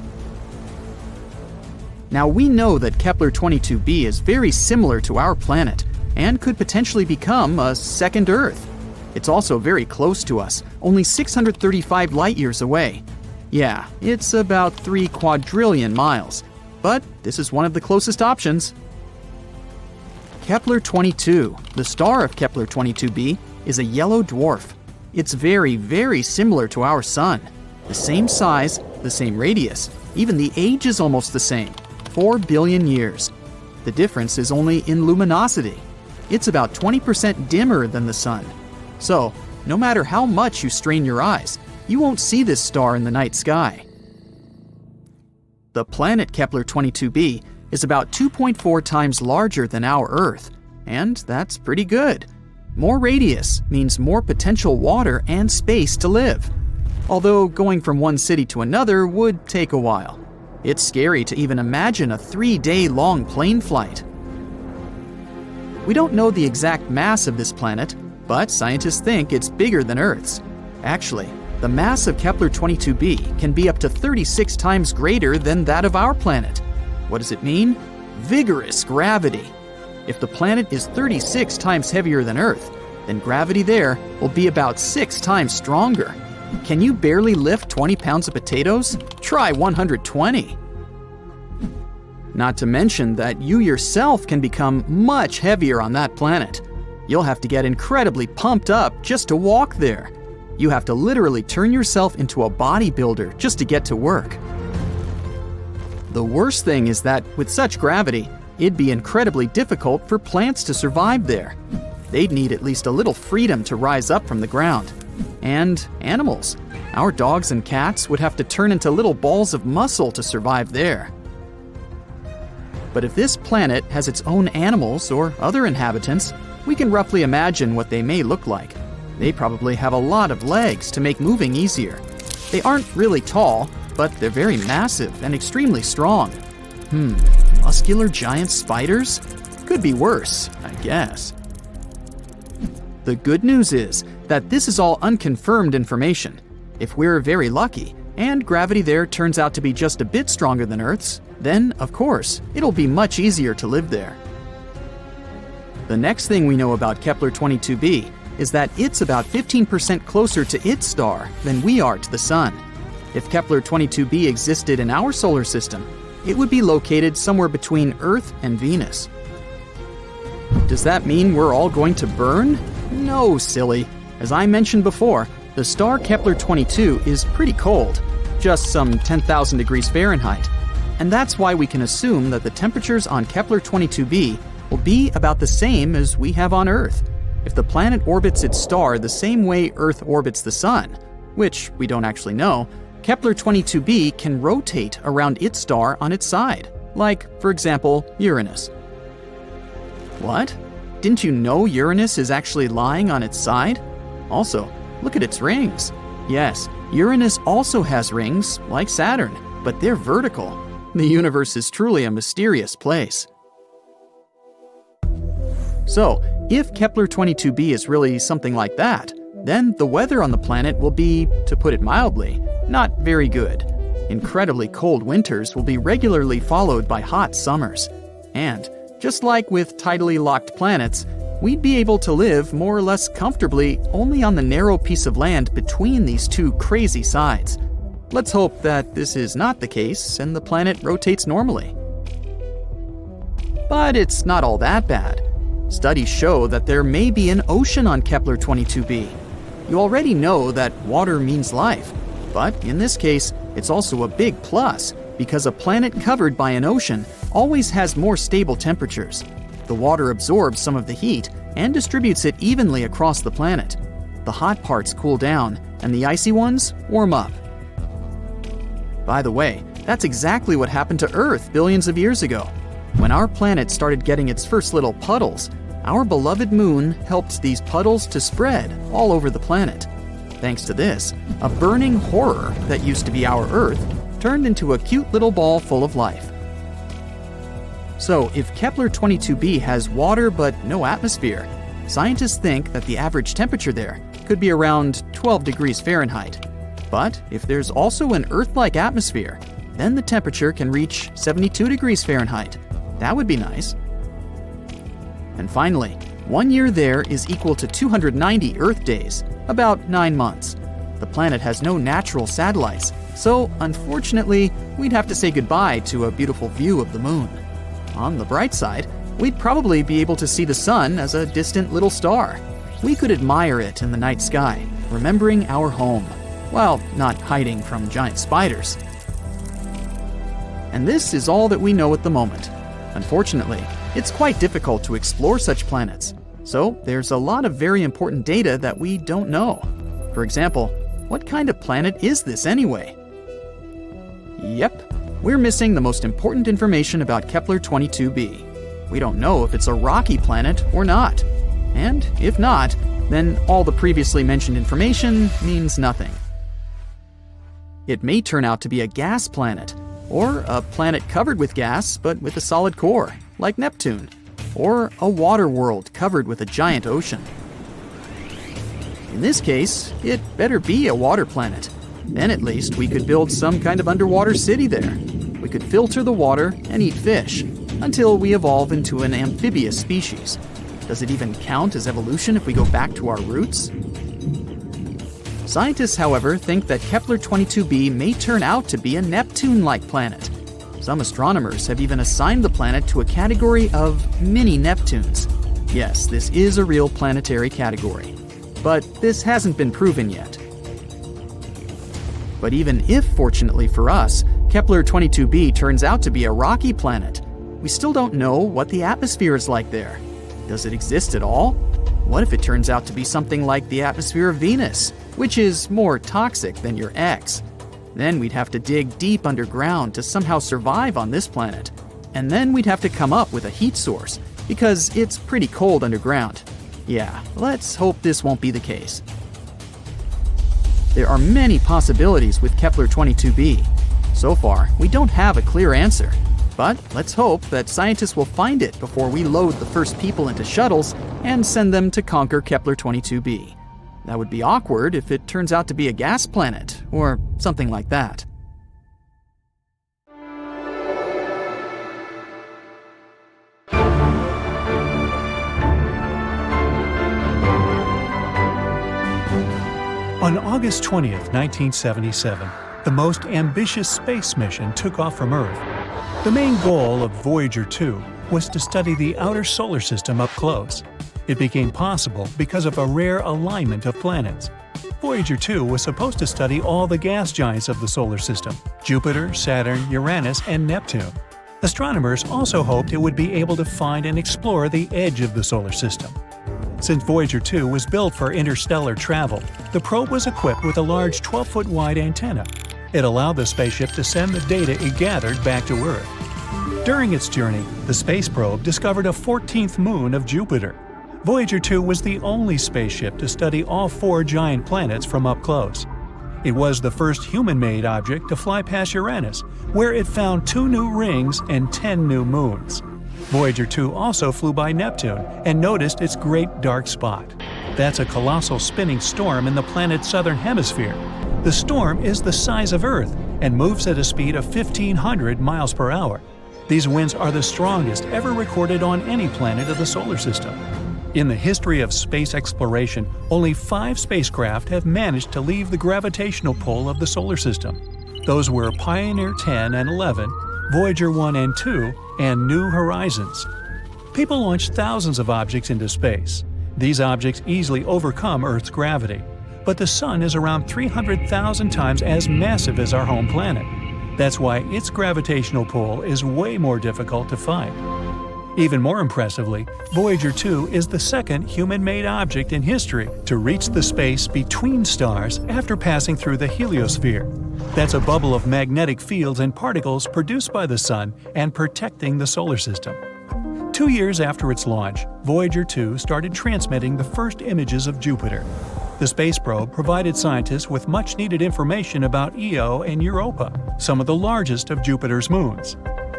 Now we know that Kepler 22b is very similar to our planet and could potentially become a second Earth. It's also very close to us, only 635 light-years away. Yeah, it's about 3 quadrillion miles, but this is one of the closest options. Kepler 22, the star of Kepler 22b, is a yellow dwarf. It's very, very similar to our sun. The same size, the same radius, even the age is almost the same, 4 billion years. The difference is only in luminosity. It's about 20% dimmer than the sun. So, no matter how much you strain your eyes, you won't see this star in the night sky. The planet Kepler 22b is about 2.4 times larger than our Earth, and that's pretty good. More radius means more potential water and space to live. Although going from one city to another would take a while. It's scary to even imagine a 3-day-long plane flight. We don't know the exact mass of this planet, but scientists think it's bigger than Earth's. Actually, the mass of Kepler 22b can be up to 36 times greater than that of our planet. What does it mean? Vigorous gravity. If the planet is 36 times heavier than Earth, then gravity there will be about 6 times stronger. Can you barely lift 20 pounds of potatoes? Try 120. Not to mention that you yourself can become much heavier on that planet. You'll have to get incredibly pumped up just to walk there. You have to literally turn yourself into a bodybuilder just to get to work. The worst thing is that with such gravity, it'd be incredibly difficult for plants to survive there. They'd need at least a little freedom to rise up from the ground. And animals. Our dogs and cats would have to turn into little balls of muscle to survive there. But if this planet has its own animals or other inhabitants, we can roughly imagine what they may look like. They probably have a lot of legs to make moving easier. They aren't really tall, but they're very massive and extremely strong. Muscular giant spiders? Could be worse, I guess. The good news is that this is all unconfirmed information. If we're very lucky, and gravity there turns out to be just a bit stronger than Earth's, then, of course, it'll be much easier to live there. The next thing we know about Kepler 22b is that it's about 15% closer to its star than we are to the Sun. If Kepler 22b existed in our solar system, it would be located somewhere between Earth and Venus. Does that mean we're all going to burn? No, silly. As I mentioned before, the star Kepler 22 is pretty cold, just some 10,000 degrees Fahrenheit. And that's why we can assume that the temperatures on Kepler 22b will be about the same as we have on Earth. If the planet orbits its star the same way Earth orbits the Sun, which we don't actually know, Kepler 22b can rotate around its star on its side, like, for example, Uranus. What? Didn't you know Uranus is actually lying on its side? Also, look at its rings. Yes, Uranus also has rings, like Saturn, but they're vertical. The universe is truly a mysterious place. So, if Kepler 22b is really something like that, then the weather on the planet will be, to put it mildly, not very good. Incredibly cold winters will be regularly followed by hot summers. And, just like with tidally locked planets, we'd be able to live more or less comfortably only on the narrow piece of land between these two crazy sides. Let's hope that this is not the case and the planet rotates normally. But it's not all that bad. Studies show that there may be an ocean on Kepler 22b. You already know that water means life, but in this case, it's also a big plus because a planet covered by an ocean always has more stable temperatures. The water absorbs some of the heat and distributes it evenly across the planet. The hot parts cool down, and the icy ones warm up. By the way, that's exactly what happened to Earth billions of years ago. When our planet started getting its first little puddles, our beloved moon helped these puddles to spread all over the planet. Thanks to this, a burning horror that used to be our Earth turned into a cute little ball full of life. So, if Kepler 22b has water but no atmosphere, scientists think that the average temperature there could be around 12 degrees Fahrenheit. But if there's also an Earth-like atmosphere, then the temperature can reach 72 degrees Fahrenheit. That would be nice. And finally, 1 year there is equal to 290 Earth days, about 9 months. The planet has no natural satellites, so unfortunately, we'd have to say goodbye to a beautiful view of the moon. On the bright side, we'd probably be able to see the sun as a distant little star. We could admire it in the night sky, remembering our home. Well, not hiding from giant spiders. And this is all that we know at the moment. Unfortunately, it's quite difficult to explore such planets. So there's a lot of very important data that we don't know. For example, what kind of planet is this anyway? Yep, we're missing the most important information about Kepler 22b. We don't know if it's a rocky planet or not. And if not, then all the previously mentioned information means nothing. It may turn out to be a gas planet, or a planet covered with gas but with a solid core, like Neptune, or a water world covered with a giant ocean. In this case, it better be a water planet. Then at least we could build some kind of underwater city there. We could filter the water and eat fish, until we evolve into an amphibious species. Does it even count as evolution if we go back to our roots? Scientists, however, think that Kepler 22b may turn out to be a Neptune-like planet. Some astronomers have even assigned the planet to a category of mini-Neptunes. Yes, this is a real planetary category. But this hasn't been proven yet. But even if, fortunately for us, Kepler 22b turns out to be a rocky planet, we still don't know what the atmosphere is like there. Does it exist at all? What if it turns out to be something like the atmosphere of Venus, which is more toxic than your ex? Then we'd have to dig deep underground to somehow survive on this planet. And then we'd have to come up with a heat source, because it's pretty cold underground. Yeah, let's hope this won't be the case. There are many possibilities with Kepler 22b. So far, we don't have a clear answer. But let's hope that scientists will find it before we load the first people into shuttles and send them to conquer Kepler 22b. That would be awkward if it turns out to be a gas planet, or something like that. On August 20th, 1977, the most ambitious space mission took off from Earth. The main goal of Voyager 2 was to study the outer solar system up close. It became possible because of a rare alignment of planets. Voyager 2 was supposed to study all the gas giants of the solar system: Jupiter, Saturn, Uranus, and Neptune. Astronomers also hoped it would be able to find and explore the edge of the solar system. Since Voyager 2 was built for interstellar travel, the probe was equipped with a large 12-foot wide antenna. It allowed the spaceship to send the data it gathered back to Earth. During its journey, the space probe discovered a 14th moon of Jupiter. Voyager 2 was the only spaceship to study all 4 giant planets from up close. It was the first human-made object to fly past Uranus, where it found 2 new rings and 10 new moons. Voyager 2 also flew by Neptune and noticed its great dark spot. That's a colossal spinning storm in the planet's southern hemisphere. The storm is the size of Earth and moves at a speed of 1,500 miles per hour. These winds are the strongest ever recorded on any planet of the solar system. In the history of space exploration, only 5 spacecraft have managed to leave the gravitational pull of the solar system. Those were Pioneer 10 and 11, Voyager 1 and 2, and New Horizons. People launch thousands of objects into space. These objects easily overcome Earth's gravity. But the Sun is around 300,000 times as massive as our home planet. That's why its gravitational pull is way more difficult to fight. Even more impressively, Voyager 2 is the second human-made object in history to reach the space between stars after passing through the heliosphere. That's a bubble of magnetic fields and particles produced by the Sun and protecting the solar system. 2 years after its launch, Voyager 2 started transmitting the first images of Jupiter. The space probe provided scientists with much-needed information about Io and Europa, some of the largest of Jupiter's moons.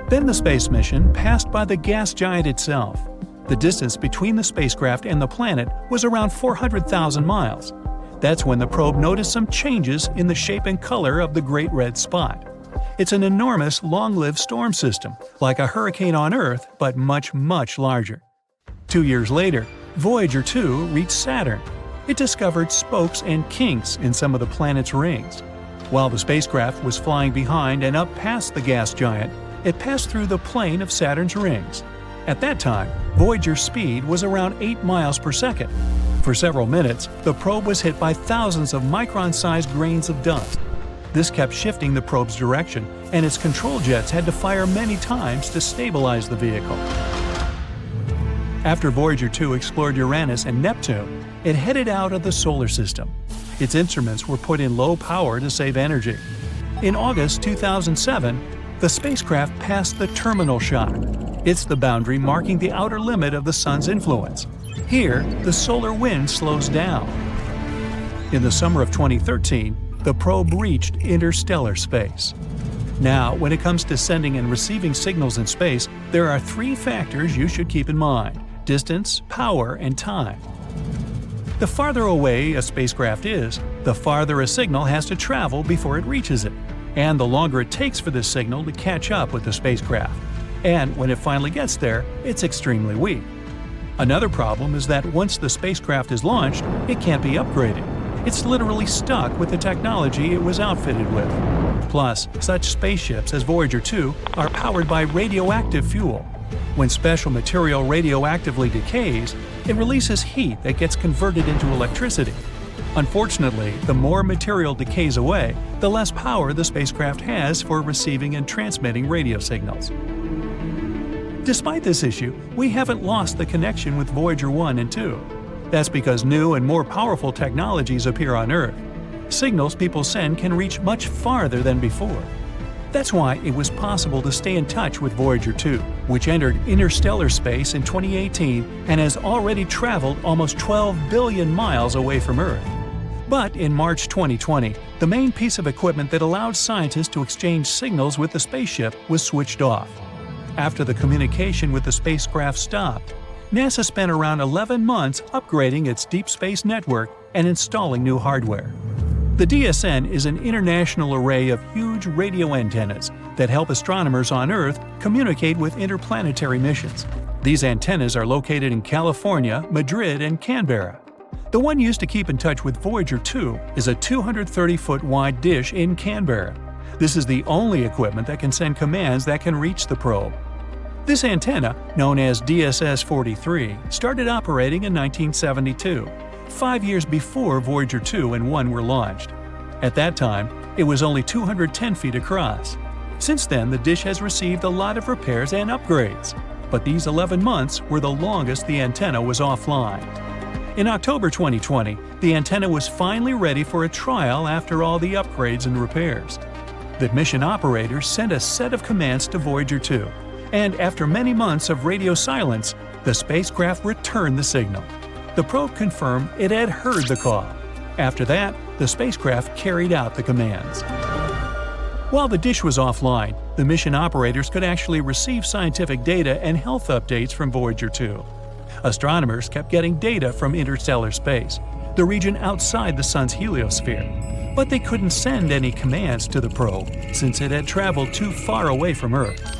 Then the space mission passed by the gas giant itself. The distance between the spacecraft and the planet was around 400,000 miles. That's when the probe noticed some changes in the shape and color of the Great Red Spot. It's an enormous, long-lived storm system, like a hurricane on Earth, but much, much larger. 2 years later, Voyager 2 reached Saturn. It discovered spokes and kinks in some of the planet's rings. While the spacecraft was flying behind and up past the gas giant, it passed through the plane of Saturn's rings. At that time, Voyager's speed was around 8 miles per second. For several minutes, the probe was hit by thousands of micron-sized grains of dust. This kept shifting the probe's direction, and its control jets had to fire many times to stabilize the vehicle. After Voyager 2 explored Uranus and Neptune, it headed out of the solar system. Its instruments were put in low power to save energy. In August 2007, the spacecraft passed the terminal shock. It's the boundary marking the outer limit of the Sun's influence. Here, the solar wind slows down. In the summer of 2013, the probe reached interstellar space. Now, when it comes to sending and receiving signals in space, there are 3 factors you should keep in mind: distance, power, and time. The farther away a spacecraft is, the farther a signal has to travel before it reaches it, and the longer it takes for this signal to catch up with the spacecraft. And when it finally gets there, it's extremely weak. Another problem is that once the spacecraft is launched, it can't be upgraded. It's literally stuck with the technology it was outfitted with. Plus, such spaceships as Voyager 2 are powered by radioactive fuel. When special material radioactively decays, it releases heat that gets converted into electricity. Unfortunately, the more material decays away, the less power the spacecraft has for receiving and transmitting radio signals. Despite this issue, we haven't lost the connection with Voyager 1 and 2. That's because new and more powerful technologies appear on Earth. Signals people send can reach much farther than before. That's why it was possible to stay in touch with Voyager 2, which entered interstellar space in 2018 and has already traveled almost 12 billion miles away from Earth. But in March 2020, the main piece of equipment that allowed scientists to exchange signals with the spaceship was switched off. After the communication with the spacecraft stopped, NASA spent around 11 months upgrading its deep space network and installing new hardware. The DSN is an international array of huge radio antennas that help astronomers on Earth communicate with interplanetary missions. These antennas are located in California, Madrid, and Canberra. The one used to keep in touch with Voyager 2 is a 230-foot wide dish in Canberra. This is the only equipment that can send commands that can reach the probe. This antenna, known as DSS-43, started operating in 1972, 5 years before Voyager 2 and 1 were launched. At that time, it was only 210 feet across. Since then, the dish has received a lot of repairs and upgrades, but these 11 months were the longest the antenna was offline. In October 2020, the antenna was finally ready for a trial after all the upgrades and repairs. The mission operators sent a set of commands to Voyager 2, and after many months of radio silence, the spacecraft returned the signal. The probe confirmed it had heard the call. After that, the spacecraft carried out the commands. While the dish was offline, the mission operators could actually receive scientific data and health updates from Voyager 2. Astronomers kept getting data from interstellar space, the region outside the Sun's heliosphere, but they couldn't send any commands to the probe since it had traveled too far away from Earth.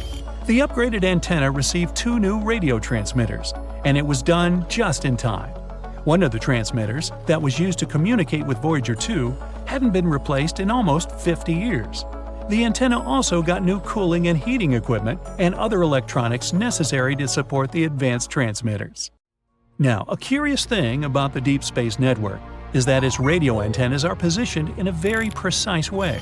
The upgraded antenna received 2 new radio transmitters, and it was done just in time. One of the transmitters, that was used to communicate with Voyager 2, hadn't been replaced in almost 50 years. The antenna also got new cooling and heating equipment and other electronics necessary to support the advanced transmitters. Now, a curious thing about the Deep Space Network is that its radio antennas are positioned in a very precise way.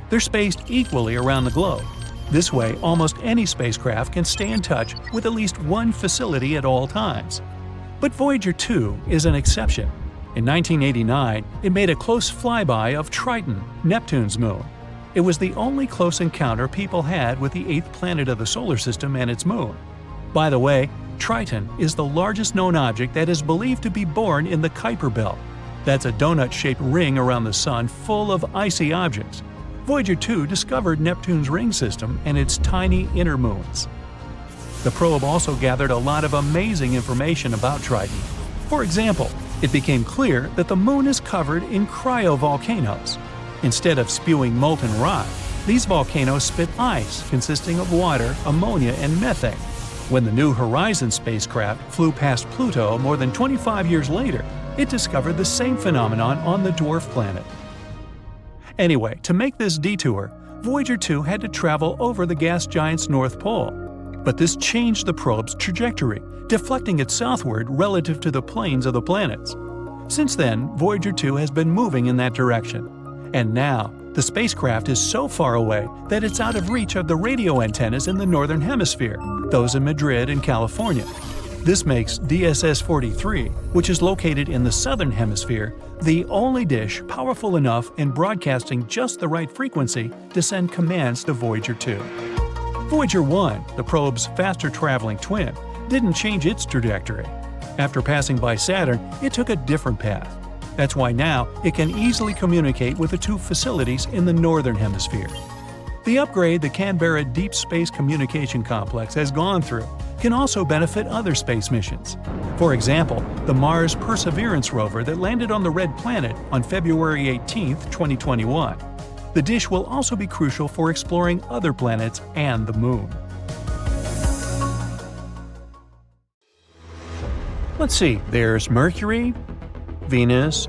They're spaced equally around the globe. This way, almost any spacecraft can stay in touch with at least one facility at all times. But Voyager 2 is an exception. In 1989, it made a close flyby of Triton, Neptune's moon. It was the only close encounter people had with the 8th planet of the solar system and its moon. By the way, Triton is the largest known object that is believed to be born in the Kuiper Belt. That's a donut-shaped ring around the Sun full of icy objects. Voyager 2 discovered Neptune's ring system and its tiny inner moons. The probe also gathered a lot of amazing information about Triton. For example, it became clear that the moon is covered in cryovolcanoes. Instead of spewing molten rock, these volcanoes spit ice consisting of water, ammonia, and methane. When the New Horizons spacecraft flew past Pluto more than 25 years later, it discovered the same phenomenon on the dwarf planet. Anyway, to make this detour, Voyager 2 had to travel over the gas giant's North Pole. But this changed the probe's trajectory, deflecting it southward relative to the planes of the planets. Since then, Voyager 2 has been moving in that direction. And now, the spacecraft is so far away that it's out of reach of the radio antennas in the northern hemisphere, those in Madrid and California. This makes DSS-43, which is located in the southern hemisphere, the only dish powerful enough in broadcasting just the right frequency to send commands to Voyager 2. Voyager 1, the probe's faster-traveling twin, didn't change its trajectory. After passing by Saturn, it took a different path. That's why now it can easily communicate with the two facilities in the northern hemisphere. The upgrade the Canberra Deep Space Communication Complex has gone through can also benefit other space missions. For example, the Mars Perseverance rover that landed on the Red Planet on February 18, 2021. The dish will also be crucial for exploring other planets and the Moon. Let's see, there's Mercury, Venus,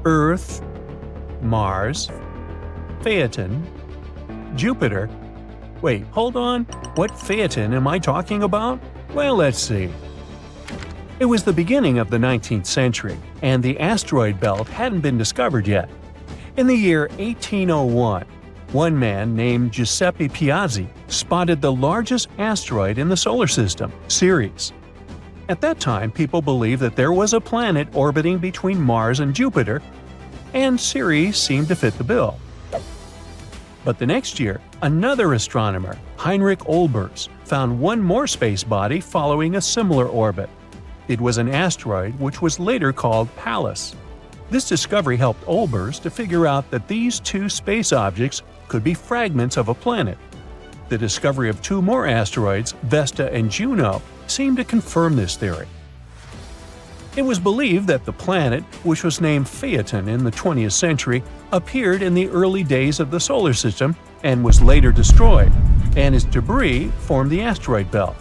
Earth, Mars, Phaeton, Jupiter. Wait, hold on. What Phaeton am I talking about? Well, let's see. It was the beginning of the 19th century, and the asteroid belt hadn't been discovered yet. In the year 1801, one man named Giuseppe Piazzi spotted the largest asteroid in the solar system, Ceres. At that time, people believed that there was a planet orbiting between Mars and Jupiter, and Ceres seemed to fit the bill. But the next year, another astronomer, Heinrich Olbers, found one more space body following a similar orbit. It was an asteroid which was later called Pallas. This discovery helped Olbers to figure out that these two space objects could be fragments of a planet. The discovery of two more asteroids, Vesta and Juno, seemed to confirm this theory. It was believed that the planet, which was named Phaeton in the 20th century, appeared in the early days of the solar system and was later destroyed, and its debris formed the asteroid belt.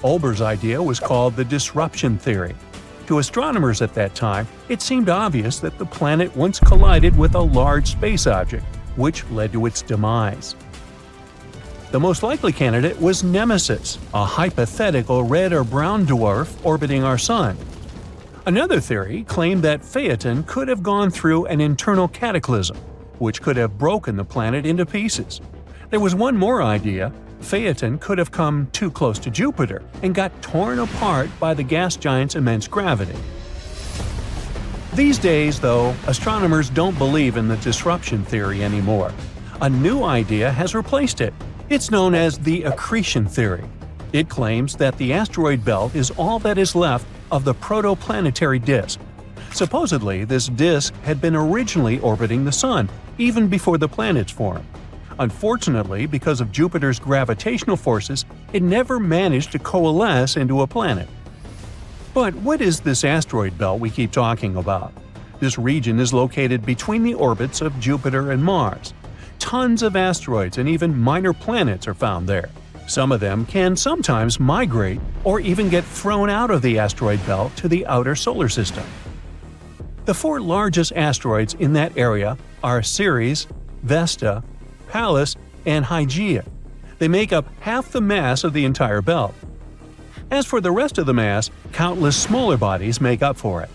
Olbers' idea was called the disruption theory. To astronomers at that time, it seemed obvious that the planet once collided with a large space object, which led to its demise. The most likely candidate was Nemesis, a hypothetical red or brown dwarf orbiting our Sun. Another theory claimed that Phaeton could have gone through an internal cataclysm, which could have broken the planet into pieces. There was one more idea. Phaeton could have come too close to Jupiter and got torn apart by the gas giant's immense gravity. These days, though, astronomers don't believe in the disruption theory anymore. A new idea has replaced it. It's known as the accretion theory. It claims that the asteroid belt is all that is left of the protoplanetary disk. Supposedly, this disk had been originally orbiting the Sun, even before the planets formed. Unfortunately, because of Jupiter's gravitational forces, it never managed to coalesce into a planet. But what is this asteroid belt we keep talking about? This region is located between the orbits of Jupiter and Mars. Tons of asteroids and even minor planets are found there. Some of them can sometimes migrate or even get thrown out of the asteroid belt to the outer solar system. The four largest asteroids in that area are Ceres, Vesta, Pallas, and Hygeia. They make up half the mass of the entire belt. As for the rest of the mass, countless smaller bodies make up for it.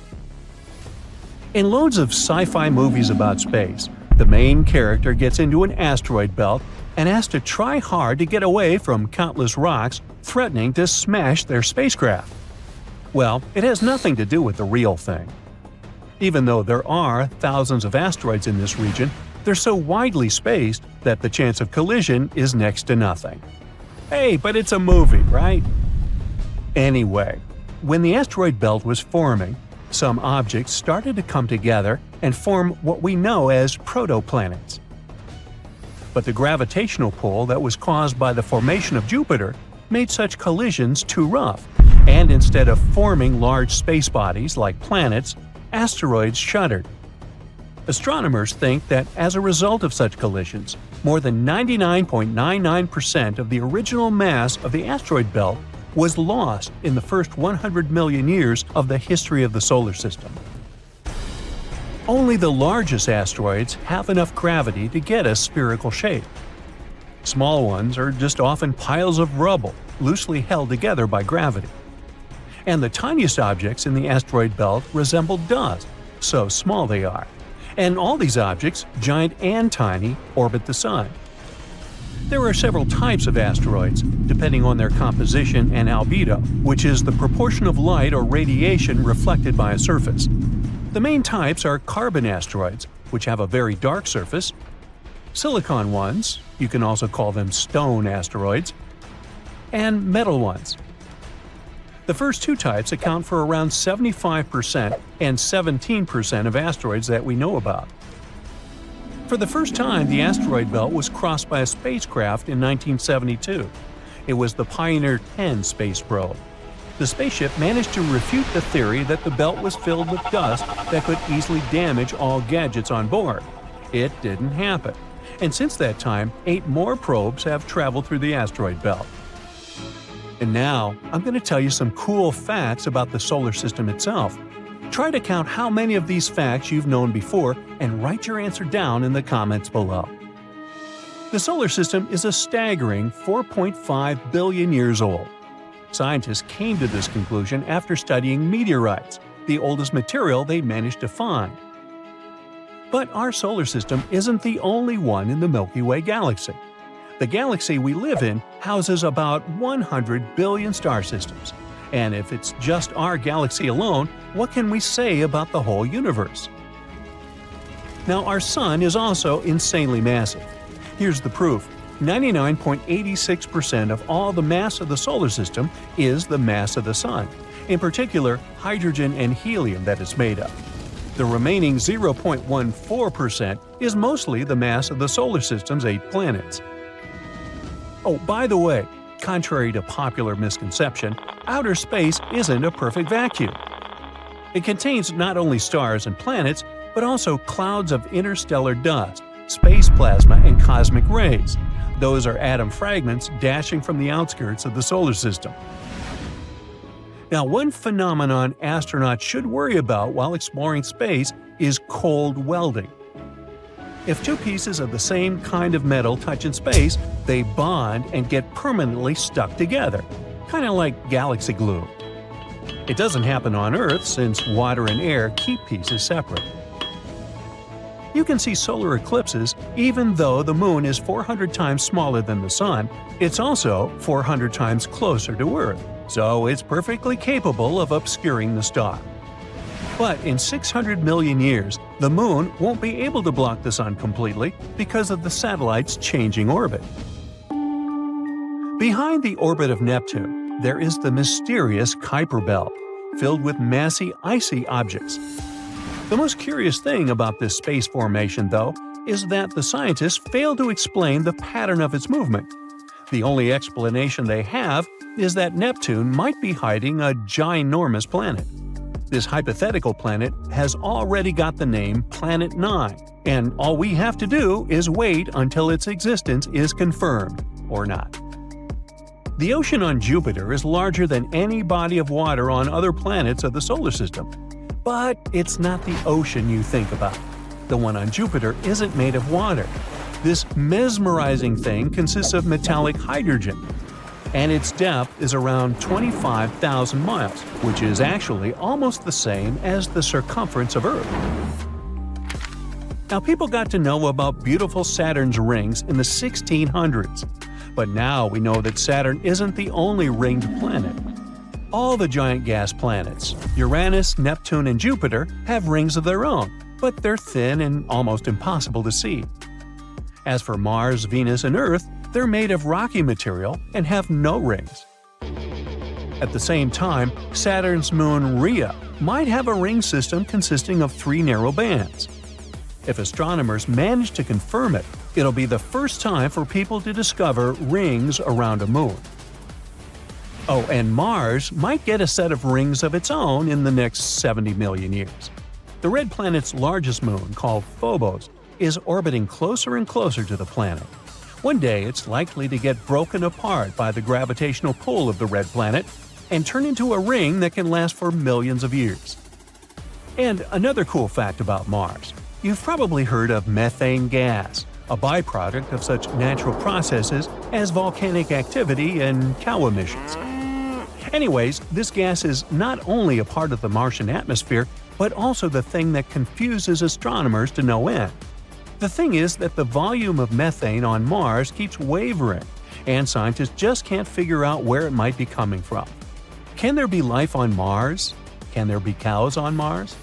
In loads of sci-fi movies about space, the main character gets into an asteroid belt and has to try hard to get away from countless rocks threatening to smash their spacecraft. Well, it has nothing to do with the real thing. Even though there are thousands of asteroids in this region, they're so widely spaced that the chance of collision is next to nothing. Hey, but it's a movie, right? Anyway, when the asteroid belt was forming, some objects started to come together and form what we know as protoplanets. But the gravitational pull that was caused by the formation of Jupiter made such collisions too rough, and instead of forming large space bodies like planets, asteroids shuddered. Astronomers think that as a result of such collisions, more than 99.99% of the original mass of the asteroid belt was lost in the first 100 million years of the history of the solar system. Only the largest asteroids have enough gravity to get a spherical shape. Small ones are just often piles of rubble, loosely held together by gravity. And the tiniest objects in the asteroid belt resemble dust, so small they are. And all these objects, giant and tiny, orbit the Sun. There are several types of asteroids, depending on their composition and albedo, which is the proportion of light or radiation reflected by a surface. The main types are carbon asteroids, which have a very dark surface, silicon ones, you can also call them stone asteroids, and metal ones. The first two types account for around 75% and 17% of asteroids that we know about. For the first time, the asteroid belt was crossed by a spacecraft in 1972. It was the Pioneer 10 space probe. The spaceship managed to refute the theory that the belt was filled with dust that could easily damage all gadgets on board. It didn't happen. And since that time, 8 more probes have traveled through the asteroid belt. And now, I'm going to tell you some cool facts about the solar system itself. Try to count how many of these facts you've known before and write your answer down in the comments below. The solar system is a staggering 4.5 billion years old. Scientists came to this conclusion after studying meteorites, the oldest material they managed to find. But our solar system isn't the only one in the Milky Way galaxy. The galaxy we live in houses about 100 billion star systems. And if it's just our galaxy alone, what can we say about the whole universe? Now, our Sun is also insanely massive. Here's the proof. 99.86% of all the mass of the solar system is the mass of the Sun, in particular hydrogen and helium that it's made of. The remaining 0.14% is mostly the mass of the solar system's 8 planets. Oh, by the way, contrary to popular misconception, outer space isn't a perfect vacuum. It contains not only stars and planets, but also clouds of interstellar dust, space plasma, and cosmic rays. Those are atom fragments dashing from the outskirts of the solar system. Now, one phenomenon astronauts should worry about while exploring space is cold welding. If two pieces of the same kind of metal touch in space, they bond and get permanently stuck together, kind of like galaxy glue. It doesn't happen on Earth since water and air keep pieces separate. You can see solar eclipses even though the Moon is 400 times smaller than the Sun. It's also 400 times closer to Earth, so it's perfectly capable of obscuring the star. But in 600 million years, the Moon won't be able to block the Sun completely because of the satellite's changing orbit. Behind the orbit of Neptune, there is the mysterious Kuiper Belt, filled with massy icy objects. The most curious thing about this space formation, though, is that the scientists fail to explain the pattern of its movement. The only explanation they have is that Neptune might be hiding a ginormous planet. This hypothetical planet has already got the name Planet 9, and all we have to do is wait until its existence is confirmed, or not. The ocean on Jupiter is larger than any body of water on other planets of the solar system. But it's not the ocean you think about. The one on Jupiter isn't made of water. This mesmerizing thing consists of metallic hydrogen, and its depth is around 25,000 miles, which is actually almost the same as the circumference of Earth. Now, people got to know about beautiful Saturn's rings in the 1600s, but now we know that Saturn isn't the only ringed planet. All the giant gas planets, Uranus, Neptune, and Jupiter, have rings of their own, but they're thin and almost impossible to see. As for Mars, Venus, and Earth, they're made of rocky material and have no rings. At the same time, Saturn's moon Rhea might have a ring system consisting of 3 narrow bands. If astronomers manage to confirm it, it'll be the first time for people to discover rings around a moon. Oh, and Mars might get a set of rings of its own in the next 70 million years. The red planet's largest moon, called Phobos, is orbiting closer and closer to the planet. One day it's likely to get broken apart by the gravitational pull of the red planet and turn into a ring that can last for millions of years. And another cool fact about Mars. You've probably heard of methane gas. a byproduct of such natural processes as volcanic activity and cow emissions. Anyways, this gas is not only a part of the Martian atmosphere, but also the thing that confuses astronomers to no end. The thing is that the volume of methane on Mars keeps wavering, and scientists just can't figure out where it might be coming from. Can there be life on Mars? Can there be cows on Mars?